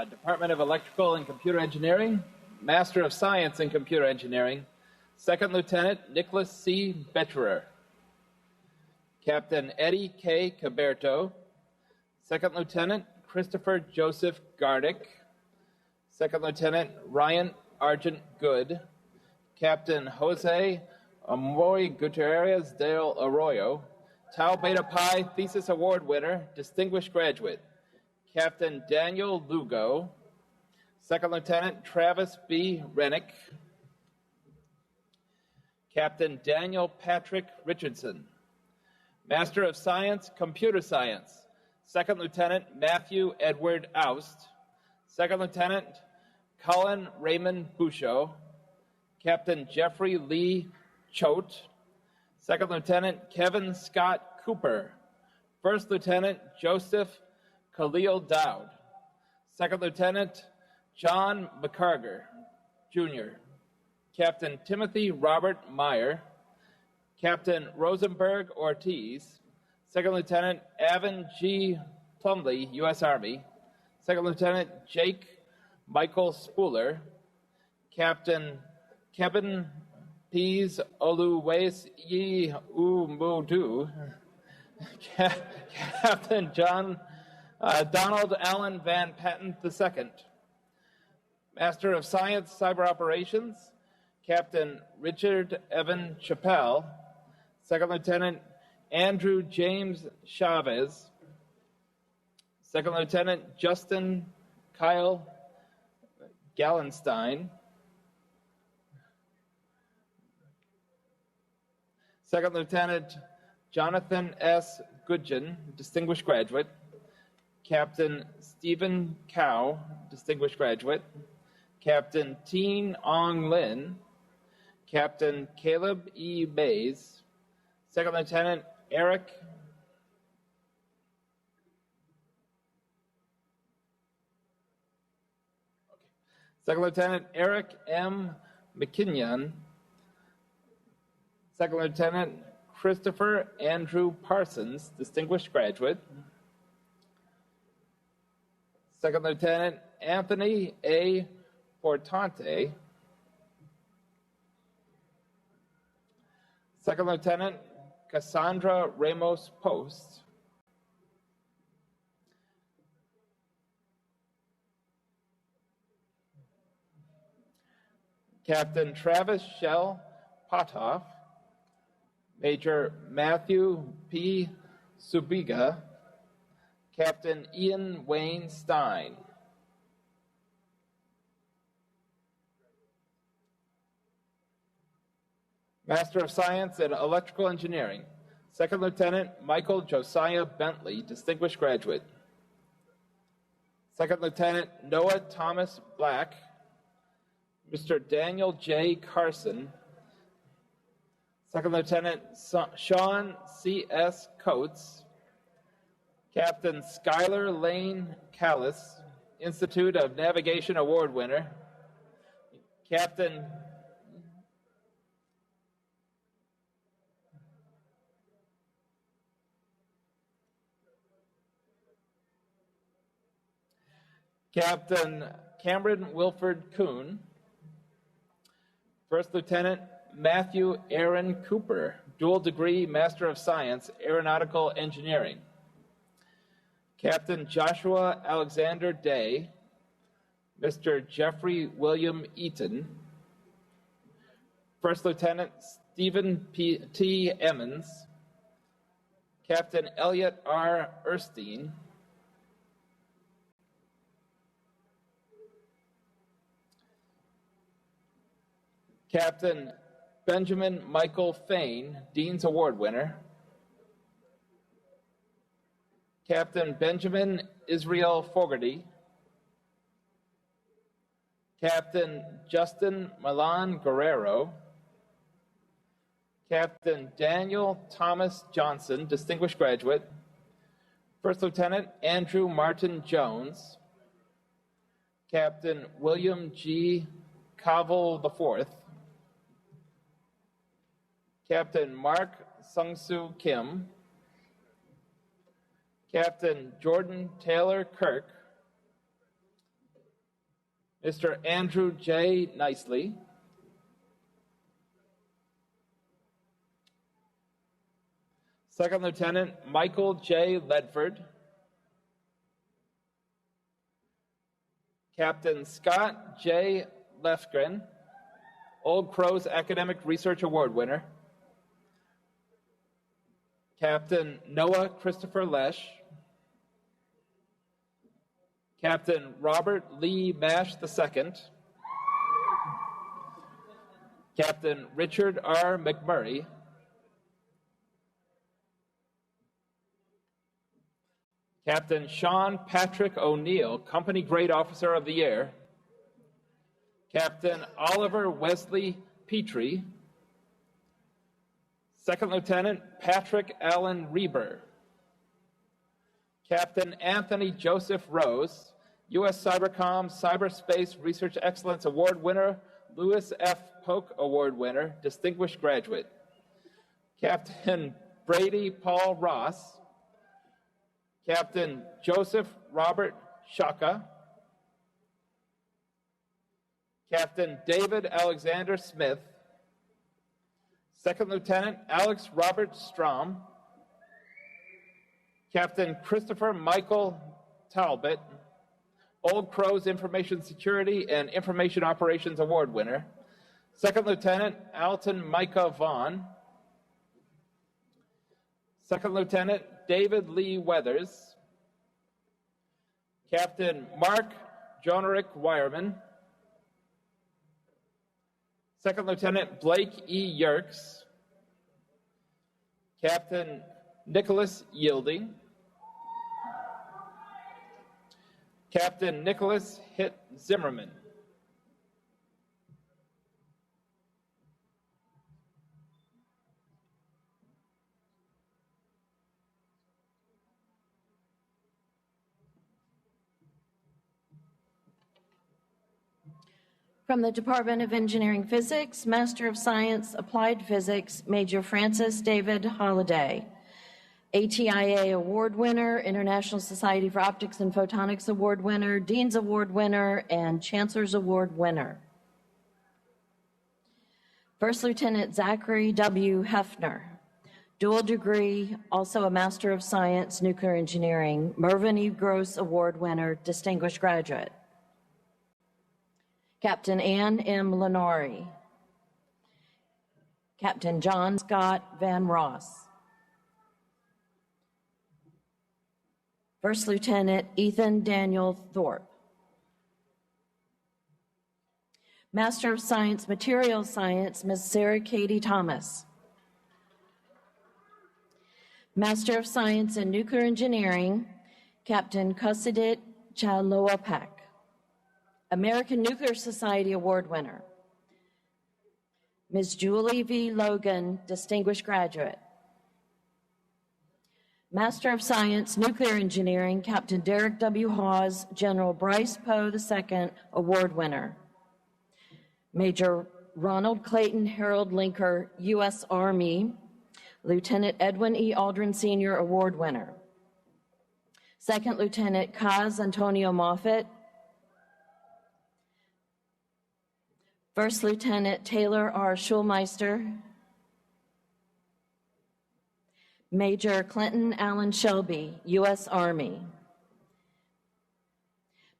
Department of Electrical and Computer Engineering, Master of Science in Computer Engineering, Second Lieutenant Nicholas C. Betcherer, Captain Eddie K. Caberto, Second Lieutenant Christopher Joseph Gardick, Second Lieutenant Ryan Argent Good, Captain Jose Amoy Gutierrez del Arroyo, Tau Beta Pi Thesis Award winner, distinguished graduate, Captain Daniel Lugo, Second Lieutenant Travis B. Rennick, Captain Daniel Patrick Richardson, Master of Science, Computer Science, Second Lieutenant Matthew Edward Oust, Second Lieutenant Colin Raymond Bouchot, Captain Jeffrey Lee Choate, Second Lieutenant Kevin Scott Cooper, First Lieutenant Joseph Khalil Dowd, Second Lieutenant John McCarger, Jr., Captain Timothy Robert Meyer, Captain Rosenberg Ortiz, Second Lieutenant Avon G. Plumley, U.S. Army, Second Lieutenant Jake Michael Spooler, Captain Kevin Pease Oluwesi Umudu, Captain John Donald Allen Van Patten II, Master of Science Cyber Operations, Captain Richard Evan Chappelle, Second Lieutenant Andrew James Chavez, Second Lieutenant Justin Kyle Gallenstein, Second Lieutenant Jonathan S. Goodgen, distinguished graduate, Captain Stephen Cow, distinguished graduate, Captain Teen Ong Lin, Captain Caleb E. Mays, Second Lieutenant Second Lieutenant Eric M. McKinnon, Second Lieutenant Christopher Andrew Parsons, distinguished graduate, Second Lieutenant Anthony A. Portante, Second Lieutenant Cassandra Ramos Post, Captain Travis Shell Potoff, Major Matthew P. Subiga, Captain Ian Wayne Stein. Master of Science in Electrical Engineering, Second Lieutenant Michael Josiah Bentley, distinguished graduate. Second Lieutenant Noah Thomas Black, Mr. Daniel J. Carson, Second Lieutenant Sean C.S. Coates, Captain Skylar Lane Callis, Institute of Navigation Award winner, Captain Cameron Wilford Kuhn, First Lieutenant Matthew Aaron Cooper, dual degree Master of Science, Aeronautical Engineering. Captain Joshua Alexander Day, Mr. Jeffrey William Eaton, First Lieutenant Stephen T. Emmons, Captain Elliot R. Erstein, Captain Benjamin Michael Fain, Dean's Award winner, Captain Benjamin Israel Fogarty, Captain Justin Milan Guerrero, Captain Daniel Thomas Johnson, distinguished graduate, First Lieutenant Andrew Martin Jones, Captain William G. Cavell IV, Captain Mark Sung-Soo Kim, Captain Jordan Taylor Kirk, Mr. Andrew J. Nicely, Second Lieutenant Michael J. Ledford, Captain Scott J. Lefgren, Old Crows Academic Research Award winner, Captain Noah Christopher Lesh, Captain Robert Lee Mash II, Captain Richard R. McMurray, Captain Sean Patrick O'Neill, Company Grade Officer of the Year, Captain Oliver Wesley Petrie, Second Lieutenant Patrick Allen Reber, Captain Anthony Joseph Rose, U.S. Cybercom Cyberspace Research Excellence Award winner, Lewis F. Polk Award winner, distinguished graduate, Captain Brady Paul Ross, Captain Joseph Robert Shaka, Captain David Alexander Smith, Second Lieutenant Alex Robert Strom, Captain Christopher Michael Talbot, Old Crows Information Security and Information Operations Award winner, Second Lieutenant Alton Micah Vaughn, Second Lieutenant David Lee Weathers, Captain Mark Jonerick Wireman, Second Lieutenant Blake E. Yerkes, Captain Nicholas Yielding, Captain Nicholas Hitt Zimmerman. From the Department of Engineering Physics, Master of Science, Applied Physics, Major Francis David Holliday. ATIA Award winner, International Society for Optics and Photonics Award winner, Dean's Award winner, and Chancellor's Award winner. First Lieutenant Zachary W. Hefner. Dual degree, also a Master of Science, Nuclear Engineering, Mervyn E. Gross Award winner, distinguished graduate. Captain Ann M. Lenari. Captain John Scott Van Ross. First Lieutenant Ethan Daniel Thorpe. Master of Science, Materials Science, Ms. Sarah Katie Thomas. Master of Science in Nuclear Engineering, Captain Kusadit Chaloapak. American Nuclear Society Award winner, Ms. Julie V. Logan, distinguished graduate. Master of Science, Nuclear Engineering, Captain Derek W. Hawes, General Bryce Poe II, award winner. Major Ronald Clayton Harold Linker, U.S. Army, Lieutenant Edwin E. Aldrin Sr., award winner. Second Lieutenant Kaz Antonio Moffett. First Lieutenant Taylor R. Schulmeister. Major Clinton Allen Shelby, U.S. Army.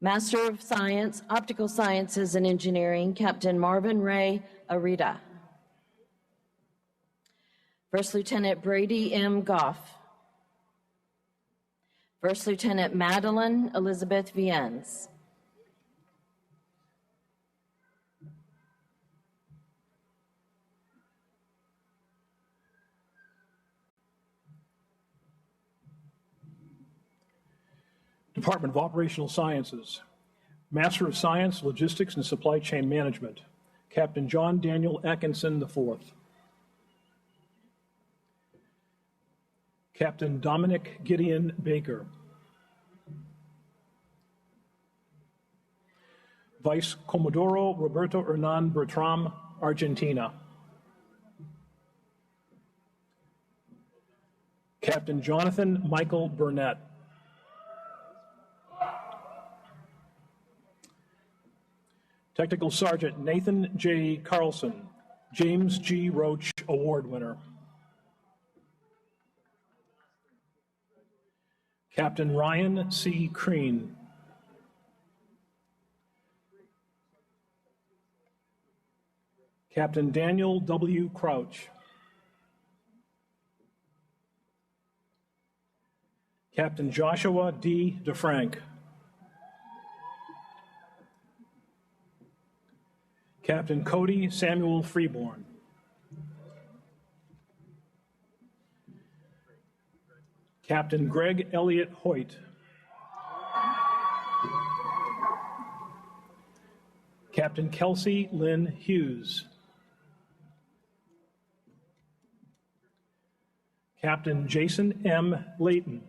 Master of Science, Optical Sciences and Engineering, Captain Marvin Ray Arita. First Lieutenant Brady M. Goff. First Lieutenant Madeline Elizabeth Viennes. Department of Operational Sciences, Master of Science, Logistics and Supply Chain Management, Captain John Daniel Atkinson IV. Captain Dominic Gideon Baker. Vice Commodoro Roberto Hernan Bertram, Argentina. Captain Jonathan Michael Burnett. Technical Sergeant Nathan J. Carlson, James G. Roach Award winner. Captain Ryan C. Crean. Captain Daniel W. Crouch. Captain Joshua D. DeFrank. Captain Cody Samuel Freeborn. Captain Greg Elliott Hoyt. Captain Kelsey Lynn Hughes. Captain Jason M. Layton.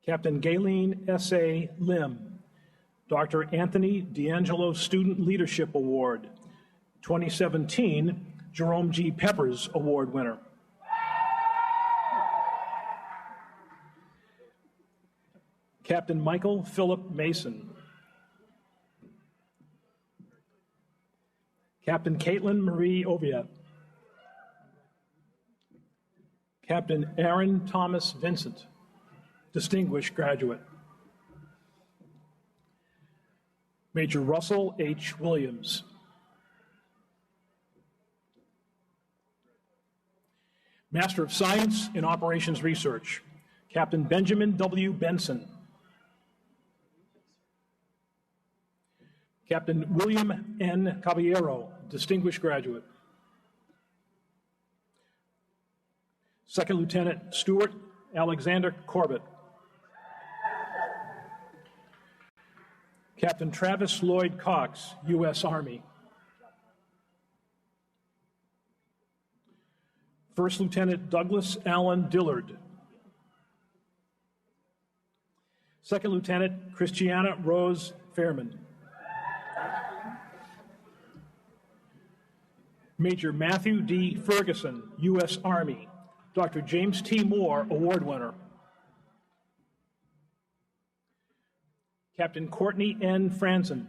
Captain Gayleen S.A. Lim. Dr. Anthony D'Angelo Student Leadership Award, 2017 Jerome G. Peppers Award winner. Captain Michael Philip Mason. Captain Caitlin Marie Oviatt. Captain Aaron Thomas Vincent, distinguished graduate. Major Russell H. Williams. Master of Science in Operations Research, Captain Benjamin W. Benson. Captain William N. Caballero, distinguished graduate. Second Lieutenant Stuart Alexander Corbett. Captain Travis Lloyd Cox, U.S. Army. First Lieutenant Douglas Allen Dillard. Second Lieutenant Christiana Rose Fairman. Major Matthew D. Ferguson, U.S. Army. Dr. James T. Moore, award winner. Captain Courtney N. Franzen.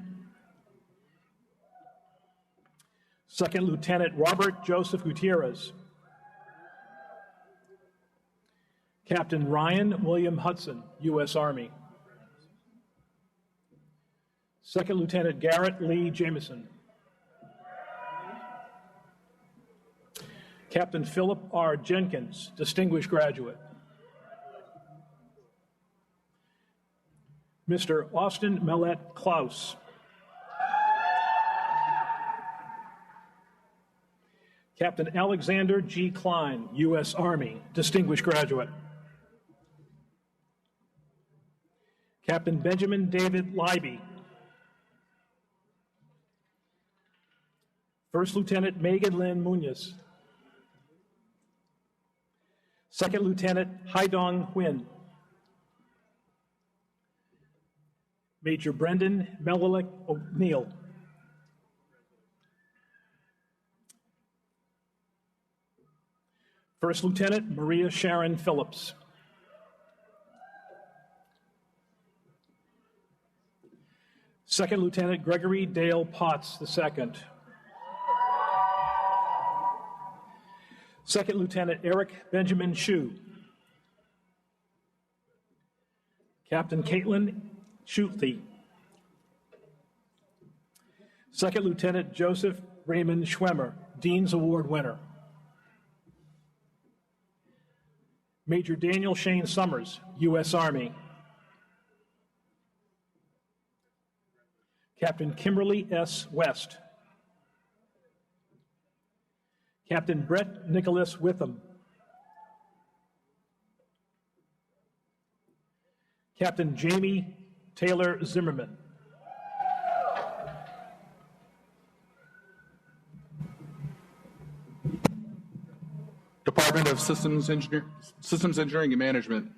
Second Lieutenant Robert Joseph Gutierrez. Captain Ryan William Hudson, U.S. Army. Second Lieutenant Garrett Lee Jameson. Captain Philip R. Jenkins, distinguished graduate. Mr. Austin Mellette Klaus. Captain Alexander G. Klein, U.S. Army, distinguished graduate. Captain Benjamin David Leiby. First Lieutenant Megan Lynn Munoz. Second Lieutenant Haidong Huynh. Major Brendan Melilik O'Neill. First Lieutenant Maria Sharon Phillips. Second Lieutenant Gregory Dale Potts II. Second Lieutenant Eric Benjamin Shu. Captain Caitlin Schulte. Second Lieutenant Joseph Raymond Schwemmer, Dean's Award winner. Major Daniel Shane Summers, U.S. Army. Captain Kimberly S. West. Captain Brett Nicholas Witham. Captain Jamie Taylor Zimmerman. Department of Systems Engineering and Management.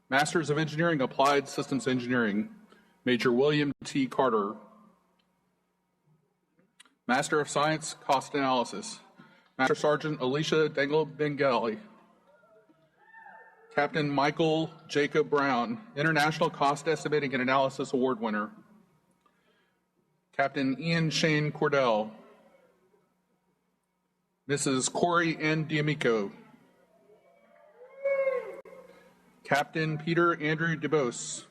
Masters of Engineering, Applied Systems Engineering. Major William T. Carter. Master of Science, Cost Analysis. Master Sergeant Alicia Dangle Bengali. Captain Michael Jacob Brown, International Cost Estimating and Analysis Award winner. Captain Ian Shane Cordell. Mrs. Corey N. D'Amico. Captain Peter Andrew DeBose.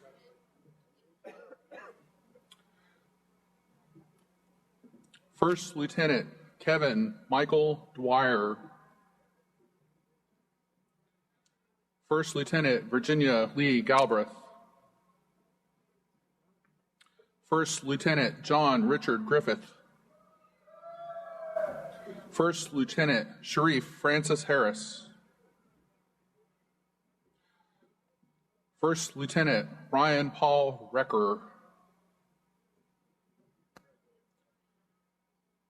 First Lieutenant Kevin Michael Dwyer. First Lieutenant Virginia Lee Galbraith. First Lieutenant John Richard Griffith. First Lieutenant Sharif Francis Harris. First Lieutenant Brian Paul Recker.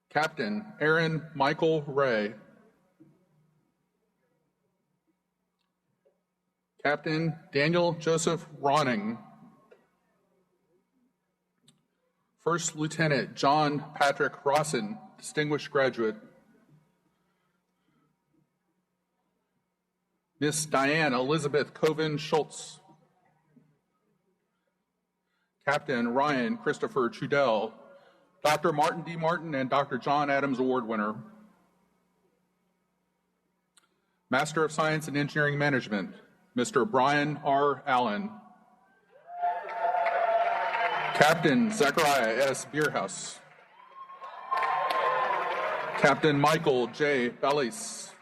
Captain Aaron Michael Ray. Captain Daniel Joseph Ronning. First Lieutenant John Patrick Rawson, distinguished graduate. Miss Diane Elizabeth Coven Schultz. Captain Ryan Christopher Trudell. Dr. Martin D. Martin and Dr. John Adams Award winner. Master of Science in Engineering Management, Mr. Brian R. Allen. Captain Zachariah S. Bierhaus. Captain Michael J. Ballis.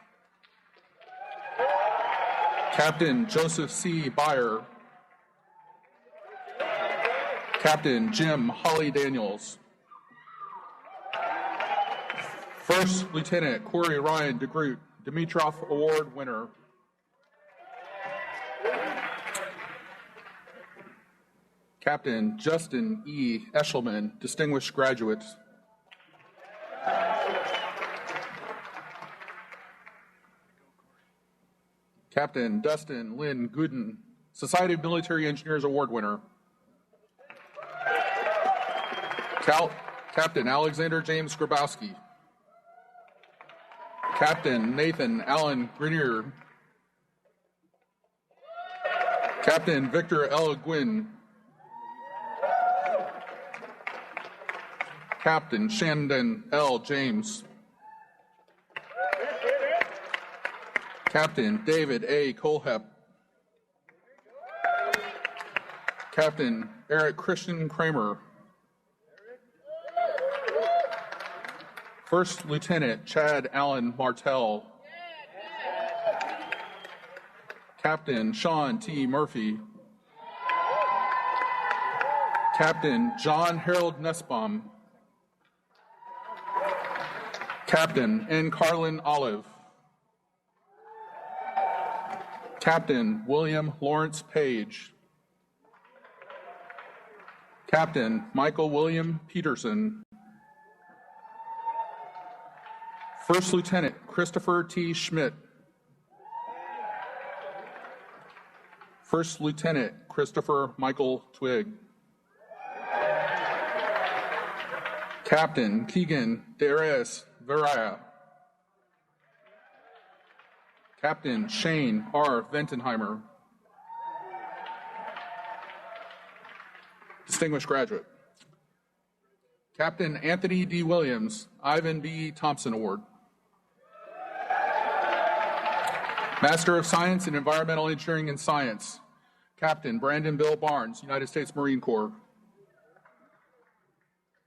Captain Joseph C. Byer. Captain Jim Holly Daniels. First Lieutenant Corey Ryan DeGroot, Dimitrov Award winner. Captain Justin E. Eshelman, distinguished graduate. Captain Dustin Lynn Gooden, Society of Military Engineers Award winner. Captain Alexander James Grabowski. Captain Nathan Allen Grenier. Captain Victor L. Gwynn. Captain Shandon L. James. Captain David A. Colehep. Captain Eric Christian Kramer. First Lieutenant Chad Allen Martell. Captain Sean T. Murphy. Captain John Harold Nussbaum. Captain N. Carlin Olive. Captain William Lawrence Page. Captain Michael William Peterson. First Lieutenant Christopher T. Schmidt. First Lieutenant Christopher Michael Twigg. Captain Keegan Darius Varaya. Captain Shane R. Ventenheimer. Distinguished graduate. Captain Anthony D. Williams, Ivan B. Thompson Award. Master of Science in Environmental Engineering and Science, Captain Brandon Bill Barnes, United States Marine Corps.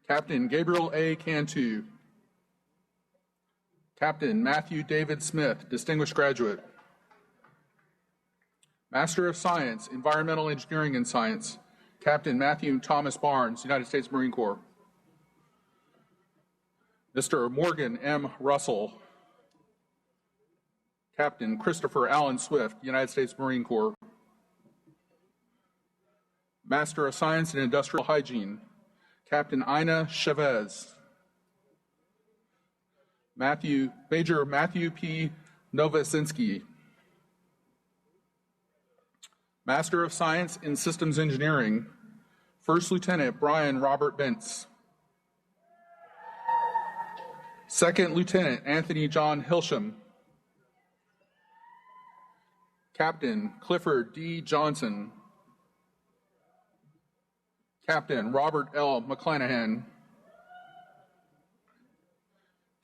Captain Gabriel A. Cantu. Captain Matthew David Smith, distinguished graduate. Master of Science, Environmental Engineering and Science, Captain Matthew Thomas Barnes, United States Marine Corps. Mr. Morgan M. Russell. Captain Christopher Allen Swift, United States Marine Corps. Master of Science in Industrial Hygiene, Captain Ina Chavez. Major Matthew P. Novosinski. Master of Science in Systems Engineering, First Lieutenant Brian Robert Bentz. Second Lieutenant Anthony John Hilsham. Captain Clifford D. Johnson. Captain Robert L. McClanahan.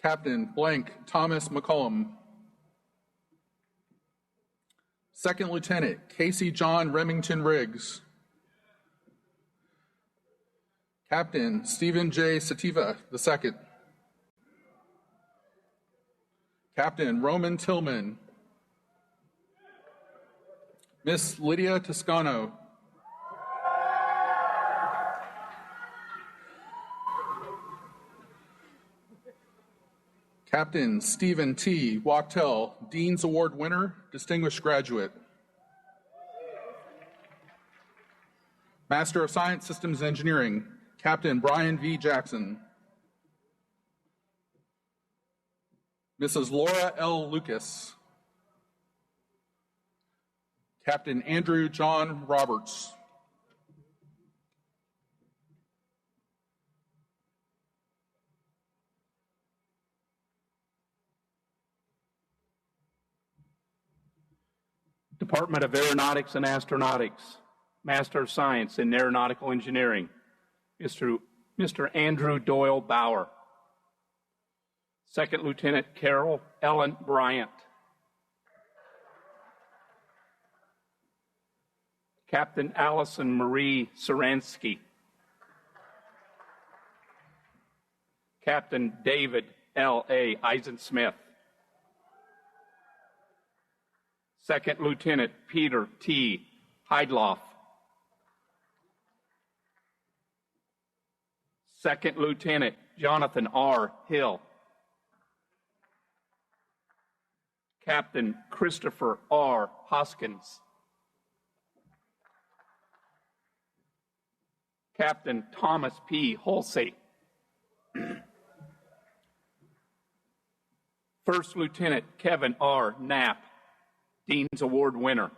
Captain blank Thomas McCollum. Second Lieutenant Casey John Remington Riggs. Captain Stephen J. Sativa II. Captain Roman Tillman. Miss Lydia Toscano. Captain Stephen T. Wachtel, Dean's Award winner, distinguished graduate. Master of Science Systems Engineering, Captain Brian V. Jackson. Mrs. Laura L. Lucas. Captain Andrew John Roberts. Department of Aeronautics and Astronautics, Master of Science in Aeronautical Engineering, Mr. Andrew Doyle Bauer. Second Lieutenant Carol Ellen Bryant. Captain Allison Marie Saransky. Captain David L.A. Eisensmith. Second Lieutenant Peter T. Heidloff. Second Lieutenant Jonathan R. Hill. Captain Christopher R. Hoskins. Captain Thomas P. Holsey. First Lieutenant Kevin R. Knapp, Dean's Award winner.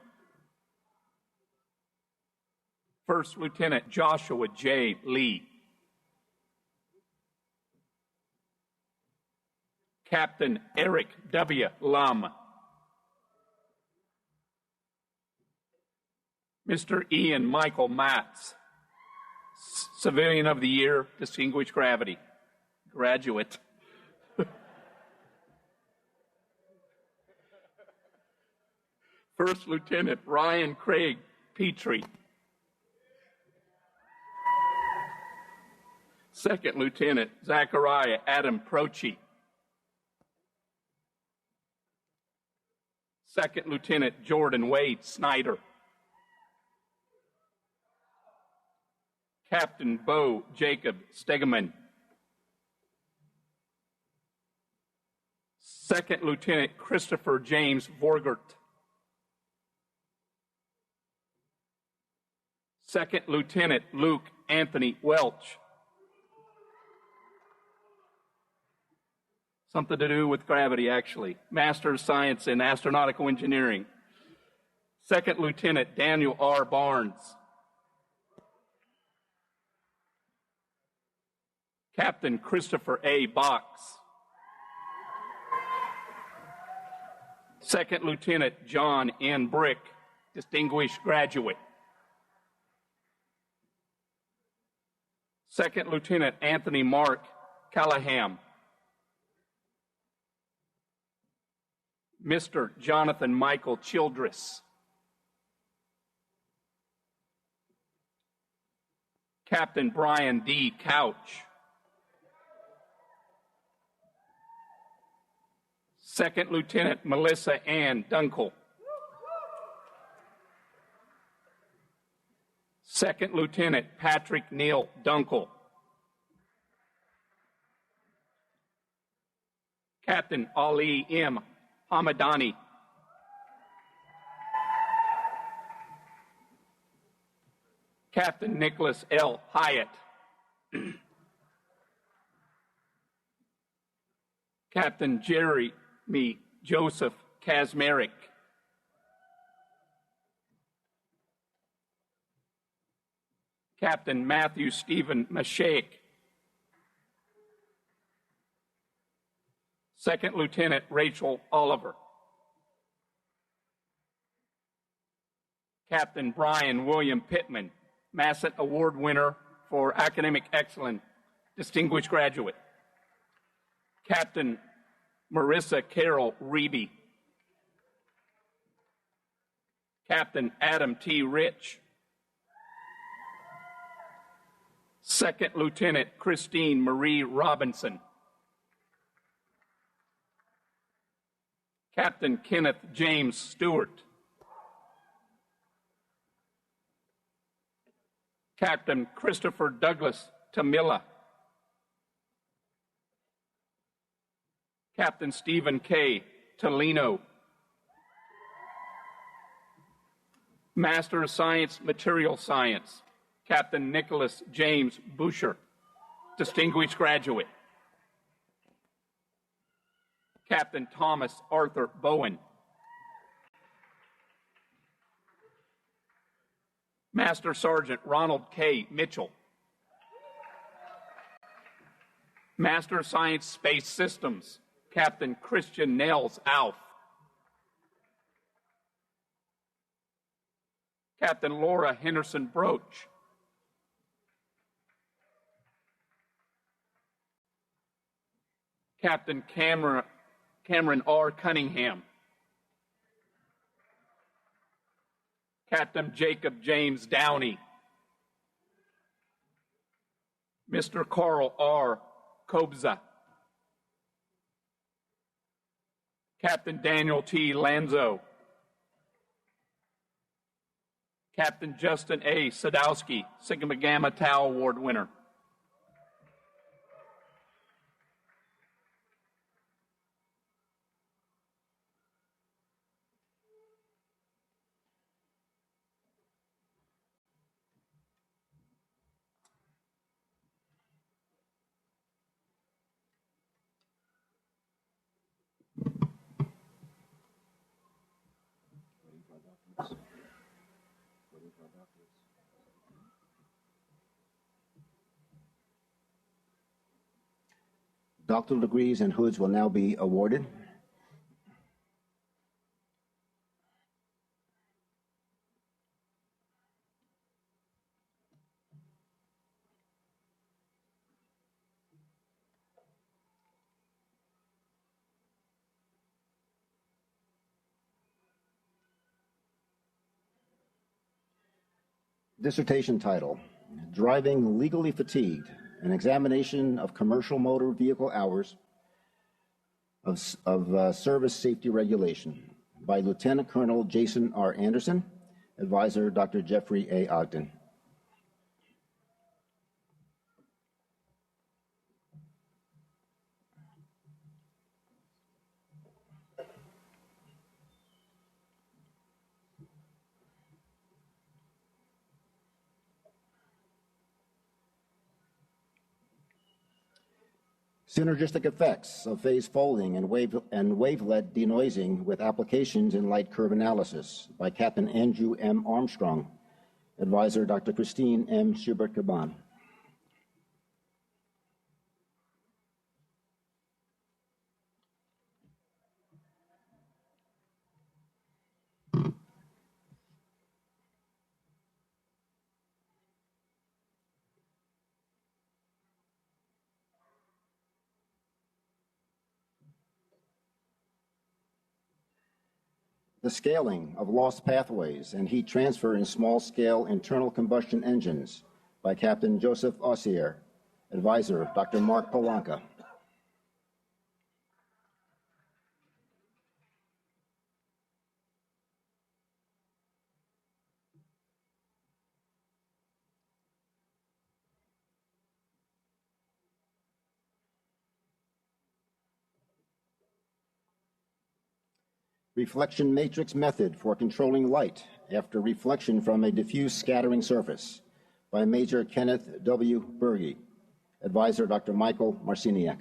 First Lieutenant Joshua J. Lee. Captain Eric W. Lum. Mr. Ian Michael Matz, Civilian of the Year, Distinguished Gravity, graduate. First Lieutenant Ryan Craig Petrie. Second Lieutenant Zachariah Adam Prochi. Second Lieutenant Jordan Wade Snyder. Captain Bo Jacob Stegeman. Second Lieutenant Christopher James Vorgert. Second Lieutenant Luke Anthony Welch. Something to do with gravity, actually. Master of Science in Astronautical Engineering. Second Lieutenant Daniel R. Barnes. Captain Christopher A. Box. Second Lieutenant John N. Brick, Distinguished Graduate. Second Lieutenant Anthony Mark Callahan. Mr. Jonathan Michael Childress. Captain Brian D. Couch. Second Lieutenant Melissa Ann Dunkel. Second Lieutenant Patrick Neal Dunkel. Captain Ali M. Hamadani. Captain Nicholas L. Hyatt. Captain Jeremy Joseph Kazmarek. Captain Matthew Stephen Mashake. Second Lieutenant Rachel Oliver. Captain Brian William Pittman, Massett Award winner for Academic Excellence, Distinguished Graduate. Captain Marissa Carol Reeby. Captain Adam T. Rich. Second Lieutenant Christine Marie Robinson. Captain Kenneth James Stewart. Captain Christopher Douglas Tamila. Captain Stephen K. Tolino. Master of Science, Material Science, Captain Nicholas James Boucher, Distinguished Graduate. Captain Thomas Arthur Bowen. Master Sergeant Ronald K. Mitchell. Master of Science Space Systems, Captain Christian Nels Alf. Captain Laura Henderson Broach. Captain Cameron R. Cunningham. Captain Jacob James Downey. Mr. Carl R. Kobza. Captain Daniel T. Lanzo. Captain Justin A. Sadowski, Sigma Gamma Tau Award winner. Doctoral degrees and hoods will now be awarded. Dissertation title, Driving Legally Fatigued, an examination of commercial motor vehicle hours of service safety regulation by Lieutenant Colonel Jason R. Anderson, advisor Dr. Jeffrey A. Ogden. Synergistic effects of phase folding and wavelet denoising with applications in light curve analysis by Captain Andrew M. Armstrong, advisor Dr. Christine M. Schubert-Caban. The scaling of lost pathways and heat transfer in small-scale internal combustion engines by Captain Joseph Ossier, advisor Dr. Mark Polanka. Reflection matrix method for controlling light after reflection from a diffuse scattering surface by Major Kenneth W. Berge, advisor Dr. Michael Marciniak.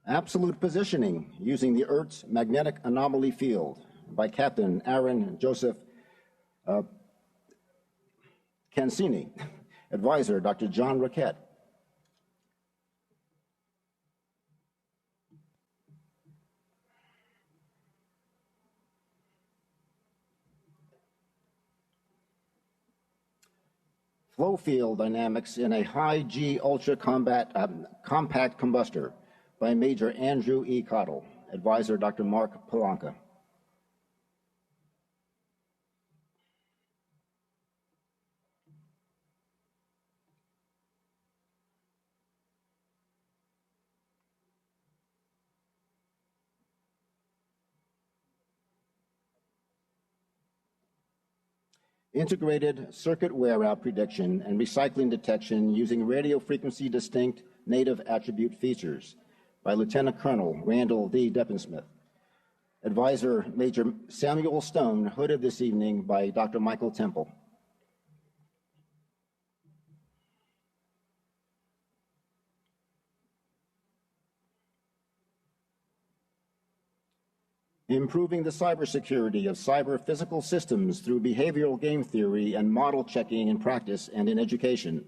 Absolute positioning using the Earth's magnetic anomaly field by Captain Aaron Joseph Cancini, advisor Dr. John Roquette. Flow field dynamics in a high G ultra compact combustor by Major Andrew E. Cottle, advisor Dr. Mark Polanka. Integrated circuit wear-out prediction and recycling detection using radio frequency distinct native attribute features by Lieutenant Colonel Randall D. Deppensmith. Advisor Major Samuel Stone, hooded this evening by Dr. Michael Temple. Improving the cybersecurity of cyber physical systems through behavioral game theory and model checking in practice and in education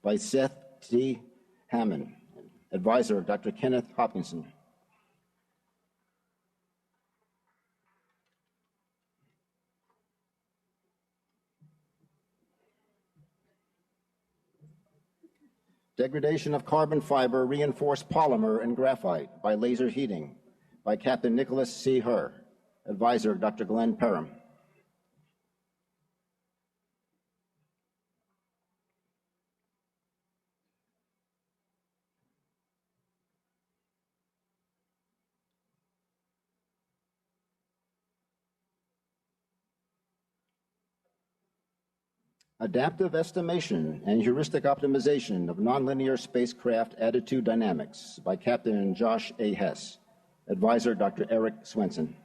by Seth T. Hammond, advisor Dr. Kenneth Hopkinson. Degradation of carbon fiber reinforced polymer and graphite by laser heating by Captain Nicholas C. Herr, advisor Dr. Glenn Perham. Adaptive estimation and heuristic optimization of nonlinear spacecraft attitude dynamics by Captain Josh A. Hess, advisor Dr. Eric Swenson.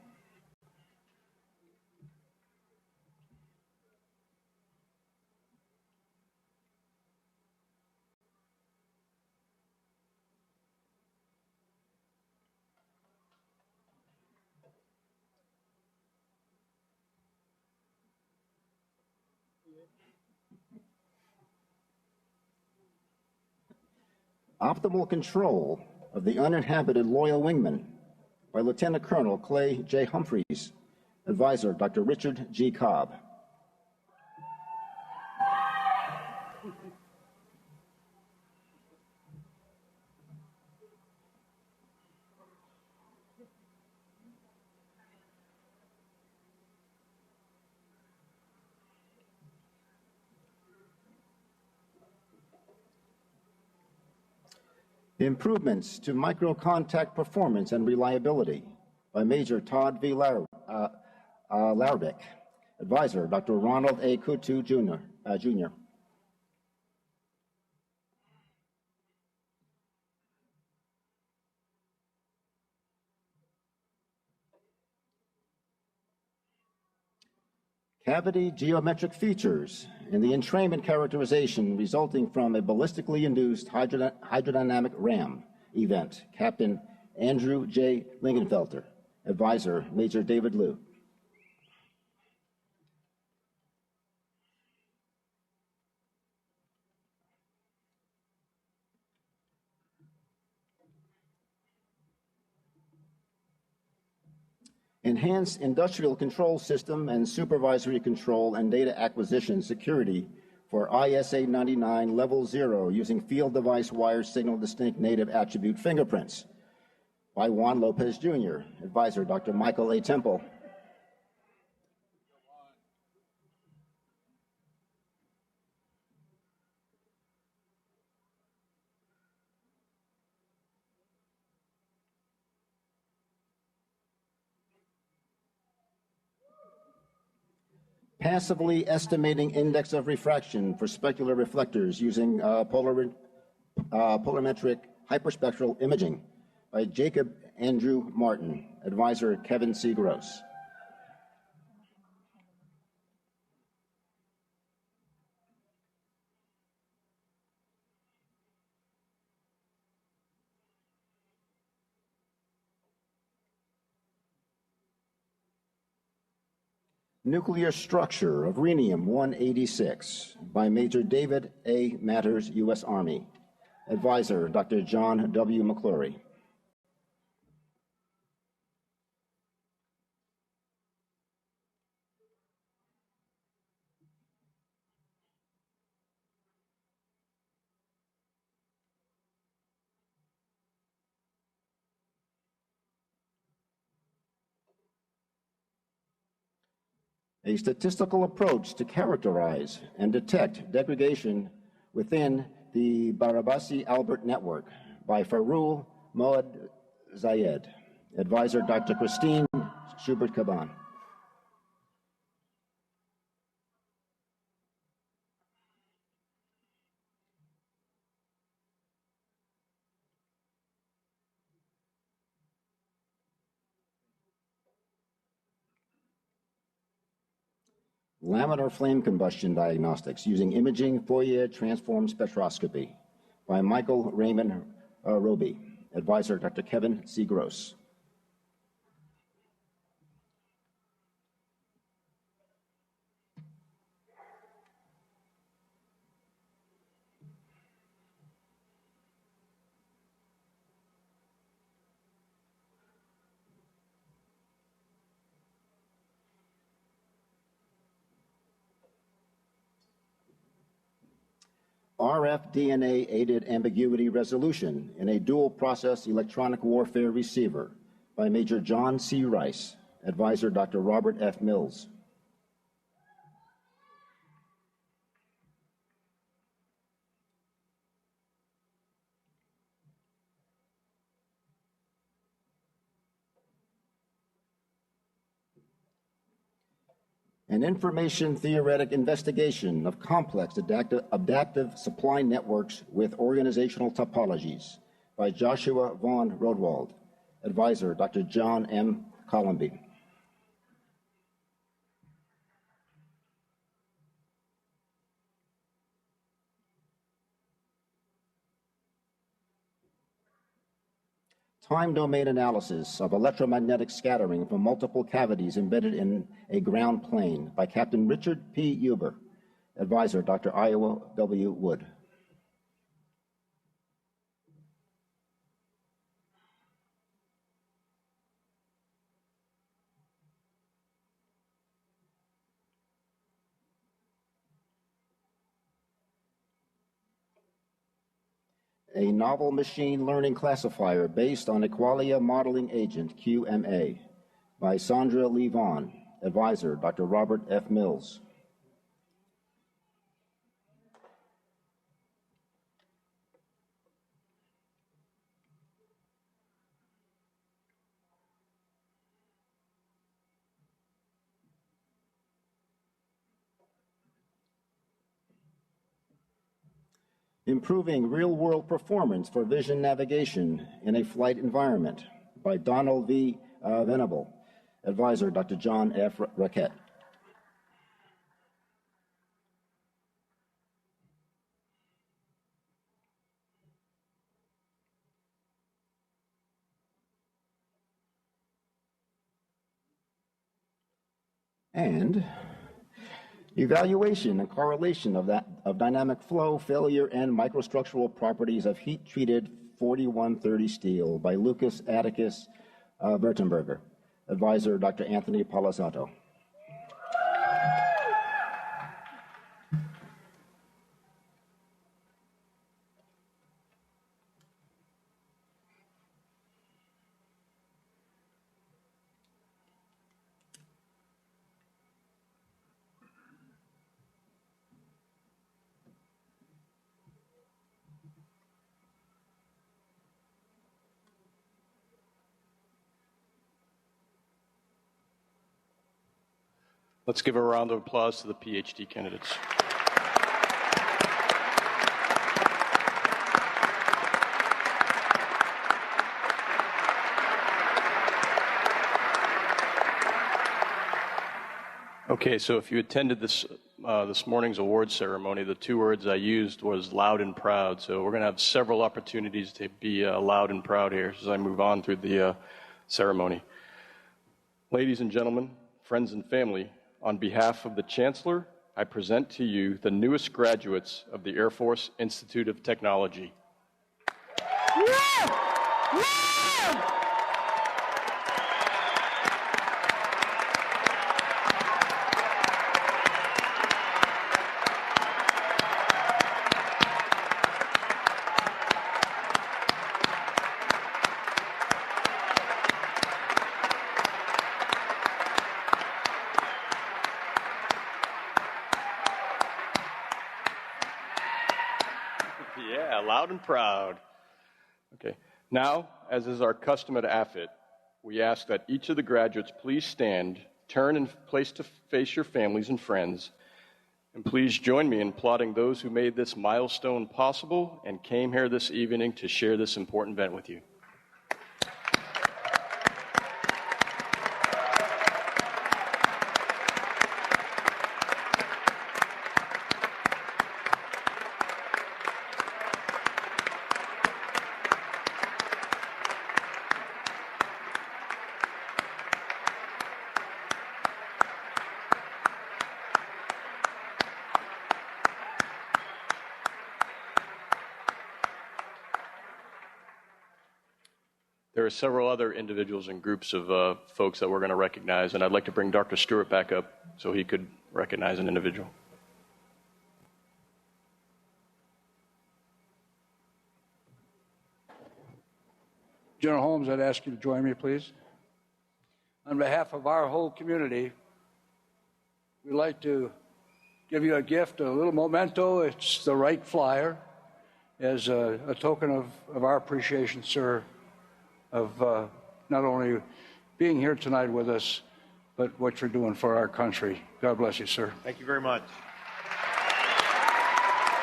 Optimal control of the uninhabited Loyal Wingman by Lieutenant Colonel Clay J. Humphreys. Advisor, Dr. Richard G. Cobb. Improvements to micro-contact performance and reliability by Major Todd V. Laurbeck. Advisor, Dr. Ronald A. Coutu, Jr. Cavity geometric features in the entrainment characterization resulting from a ballistically induced hydrodynamic ram event. Captain Andrew J. Lingenfelter. Advisor, Major David Liu. Enhanced industrial control system and supervisory control and data acquisition security for ISA 99 Level 0 using field device wire signal distinct native attribute fingerprints by Juan Lopez Jr. Advisor, Dr. Michael A. Temple. Passively estimating index of refraction for specular reflectors using polarimetric hyperspectral imaging by Jacob Andrew Martin. Advisor, Kevin C. Gross. Nuclear structure of rhenium-186 by Major David A. Matters, U.S. Army. Advisor, Dr. John W. McClory. A statistical approach to characterize and detect degradation within the Barabasi-Albert network by Farul Moad Zayed. Advisor, Dr. Christine Schubert-Caban. Laminar flame combustion diagnostics using imaging Fourier transform spectroscopy by Michael Raymond Roby. Advisor, Dr. Kevin C. Gross. RF DNA aided ambiguity resolution in a dual process electronic warfare receiver by Major John C. Rice. Advisor, Dr. Robert F. Mills. An information theoretic investigation of complex adaptive supply networks with organizational topologies by Joshua Vaughn Rodwald. Advisor, Dr. John M. Colomby. Time domain analysis of electromagnetic scattering from multiple cavities embedded in a ground plane by Captain Richard P. Huber. Advisor, Dr. Iowa W. Wood. a novel machine learning classifier based on a qualia modeling agent, QMA, by Sandra Lee Vaughn, advisor, Dr. Robert F. Mills. Improving Real-World Performance for Vision Navigation in a Flight Environment by Donald V. Venable, advisor, Dr. John F. Raquette. And evaluation and correlation of dynamic flow, failure, and microstructural properties of heat-treated 4130 steel by Lucas Atticus Wertenberger, advisor, Dr. Anthony Palazzotto. Let's give a round of applause to the PhD candidates. Okay, so if you attended this morning's awards ceremony, the two words I used was loud and proud. So we're going to have several opportunities to be loud and proud here as I move on through the ceremony. Ladies and gentlemen, friends and family, on behalf of the Chancellor, I present to you the newest graduates of the Air Force Institute of Technology. Yeah, loud and proud. Okay. Now, as is our custom at AFIT, we ask that each of the graduates please stand, turn and face your families and friends, and please join me in applauding those who made this milestone possible and came here this evening to share this important event with you. There are several other individuals and groups of folks that we're going to recognize, and I'd like to bring Dr. Stewart back up so he could recognize an individual. General Holmes, I'd ask you to join me, please. On behalf of our whole community, we'd like to give you a gift, a little memento. It's the Wright Flyer, as a token of our appreciation, sir, of not only being here tonight with us, but what you're doing for our country. God bless you, sir. Thank you very much.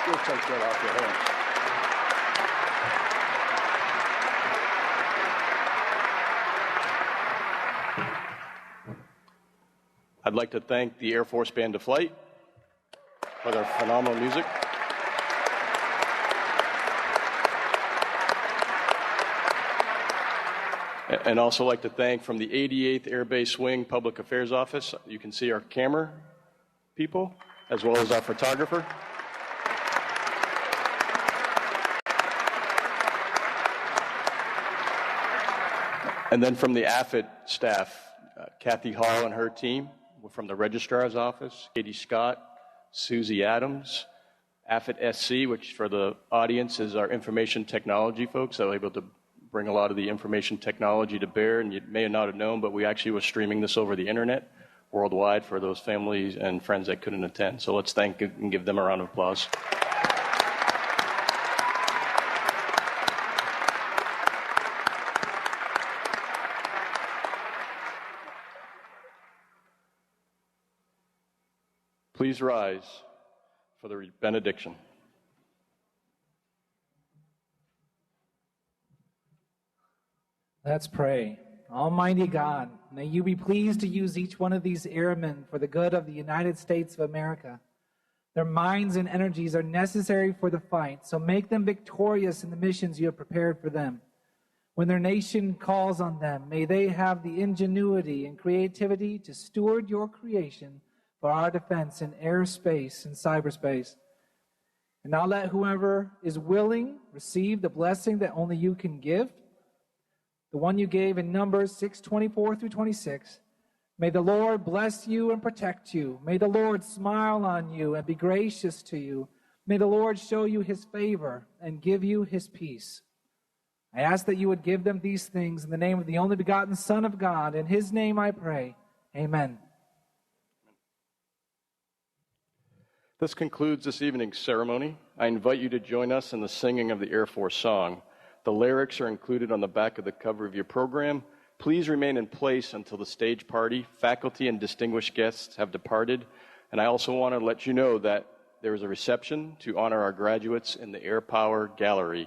We'll take that off your hands. I'd like to thank the Air Force Band of Flight for their phenomenal music. And also like to thank from the 88th Air Base Wing Public Affairs Office, you can see our camera people, as well as our photographer. And then from the AFIT staff, Kathy Hall and her team, from the Registrar's Office, Katie Scott, Susie Adams, AFIT SC, which for the audience is our information technology folks that are able to bring a lot of the information technology to bear. And you may not have known, but we actually were streaming this over the internet worldwide for those families and friends that couldn't attend. So let's thank and give them a round of applause. Please rise for the benediction. Let's pray. Almighty God, may you be pleased to use each one of these airmen for the good of the United States of America. Their minds and energies are necessary for the fight, so make them victorious in the missions you have prepared for them. When their nation calls on them, may they have the ingenuity and creativity to steward your creation for our defense in airspace and cyberspace. And now let whoever is willing receive the blessing that only you can give, the one you gave in Numbers 6:24 through 26. May the Lord bless you and protect you. May the Lord smile on you and be gracious to you. May the Lord show you his favor and give you his peace. I ask that you would give them these things in the name of the only begotten Son of God. In his name I pray. Amen. This concludes this evening's ceremony. I invite you to join us in the singing of the Air Force song. The lyrics are included on the back of the cover of your program. Please remain in place until the stage party, faculty, and distinguished guests have departed. And I also want to let you know that there is a reception to honor our graduates in the Air Power Gallery.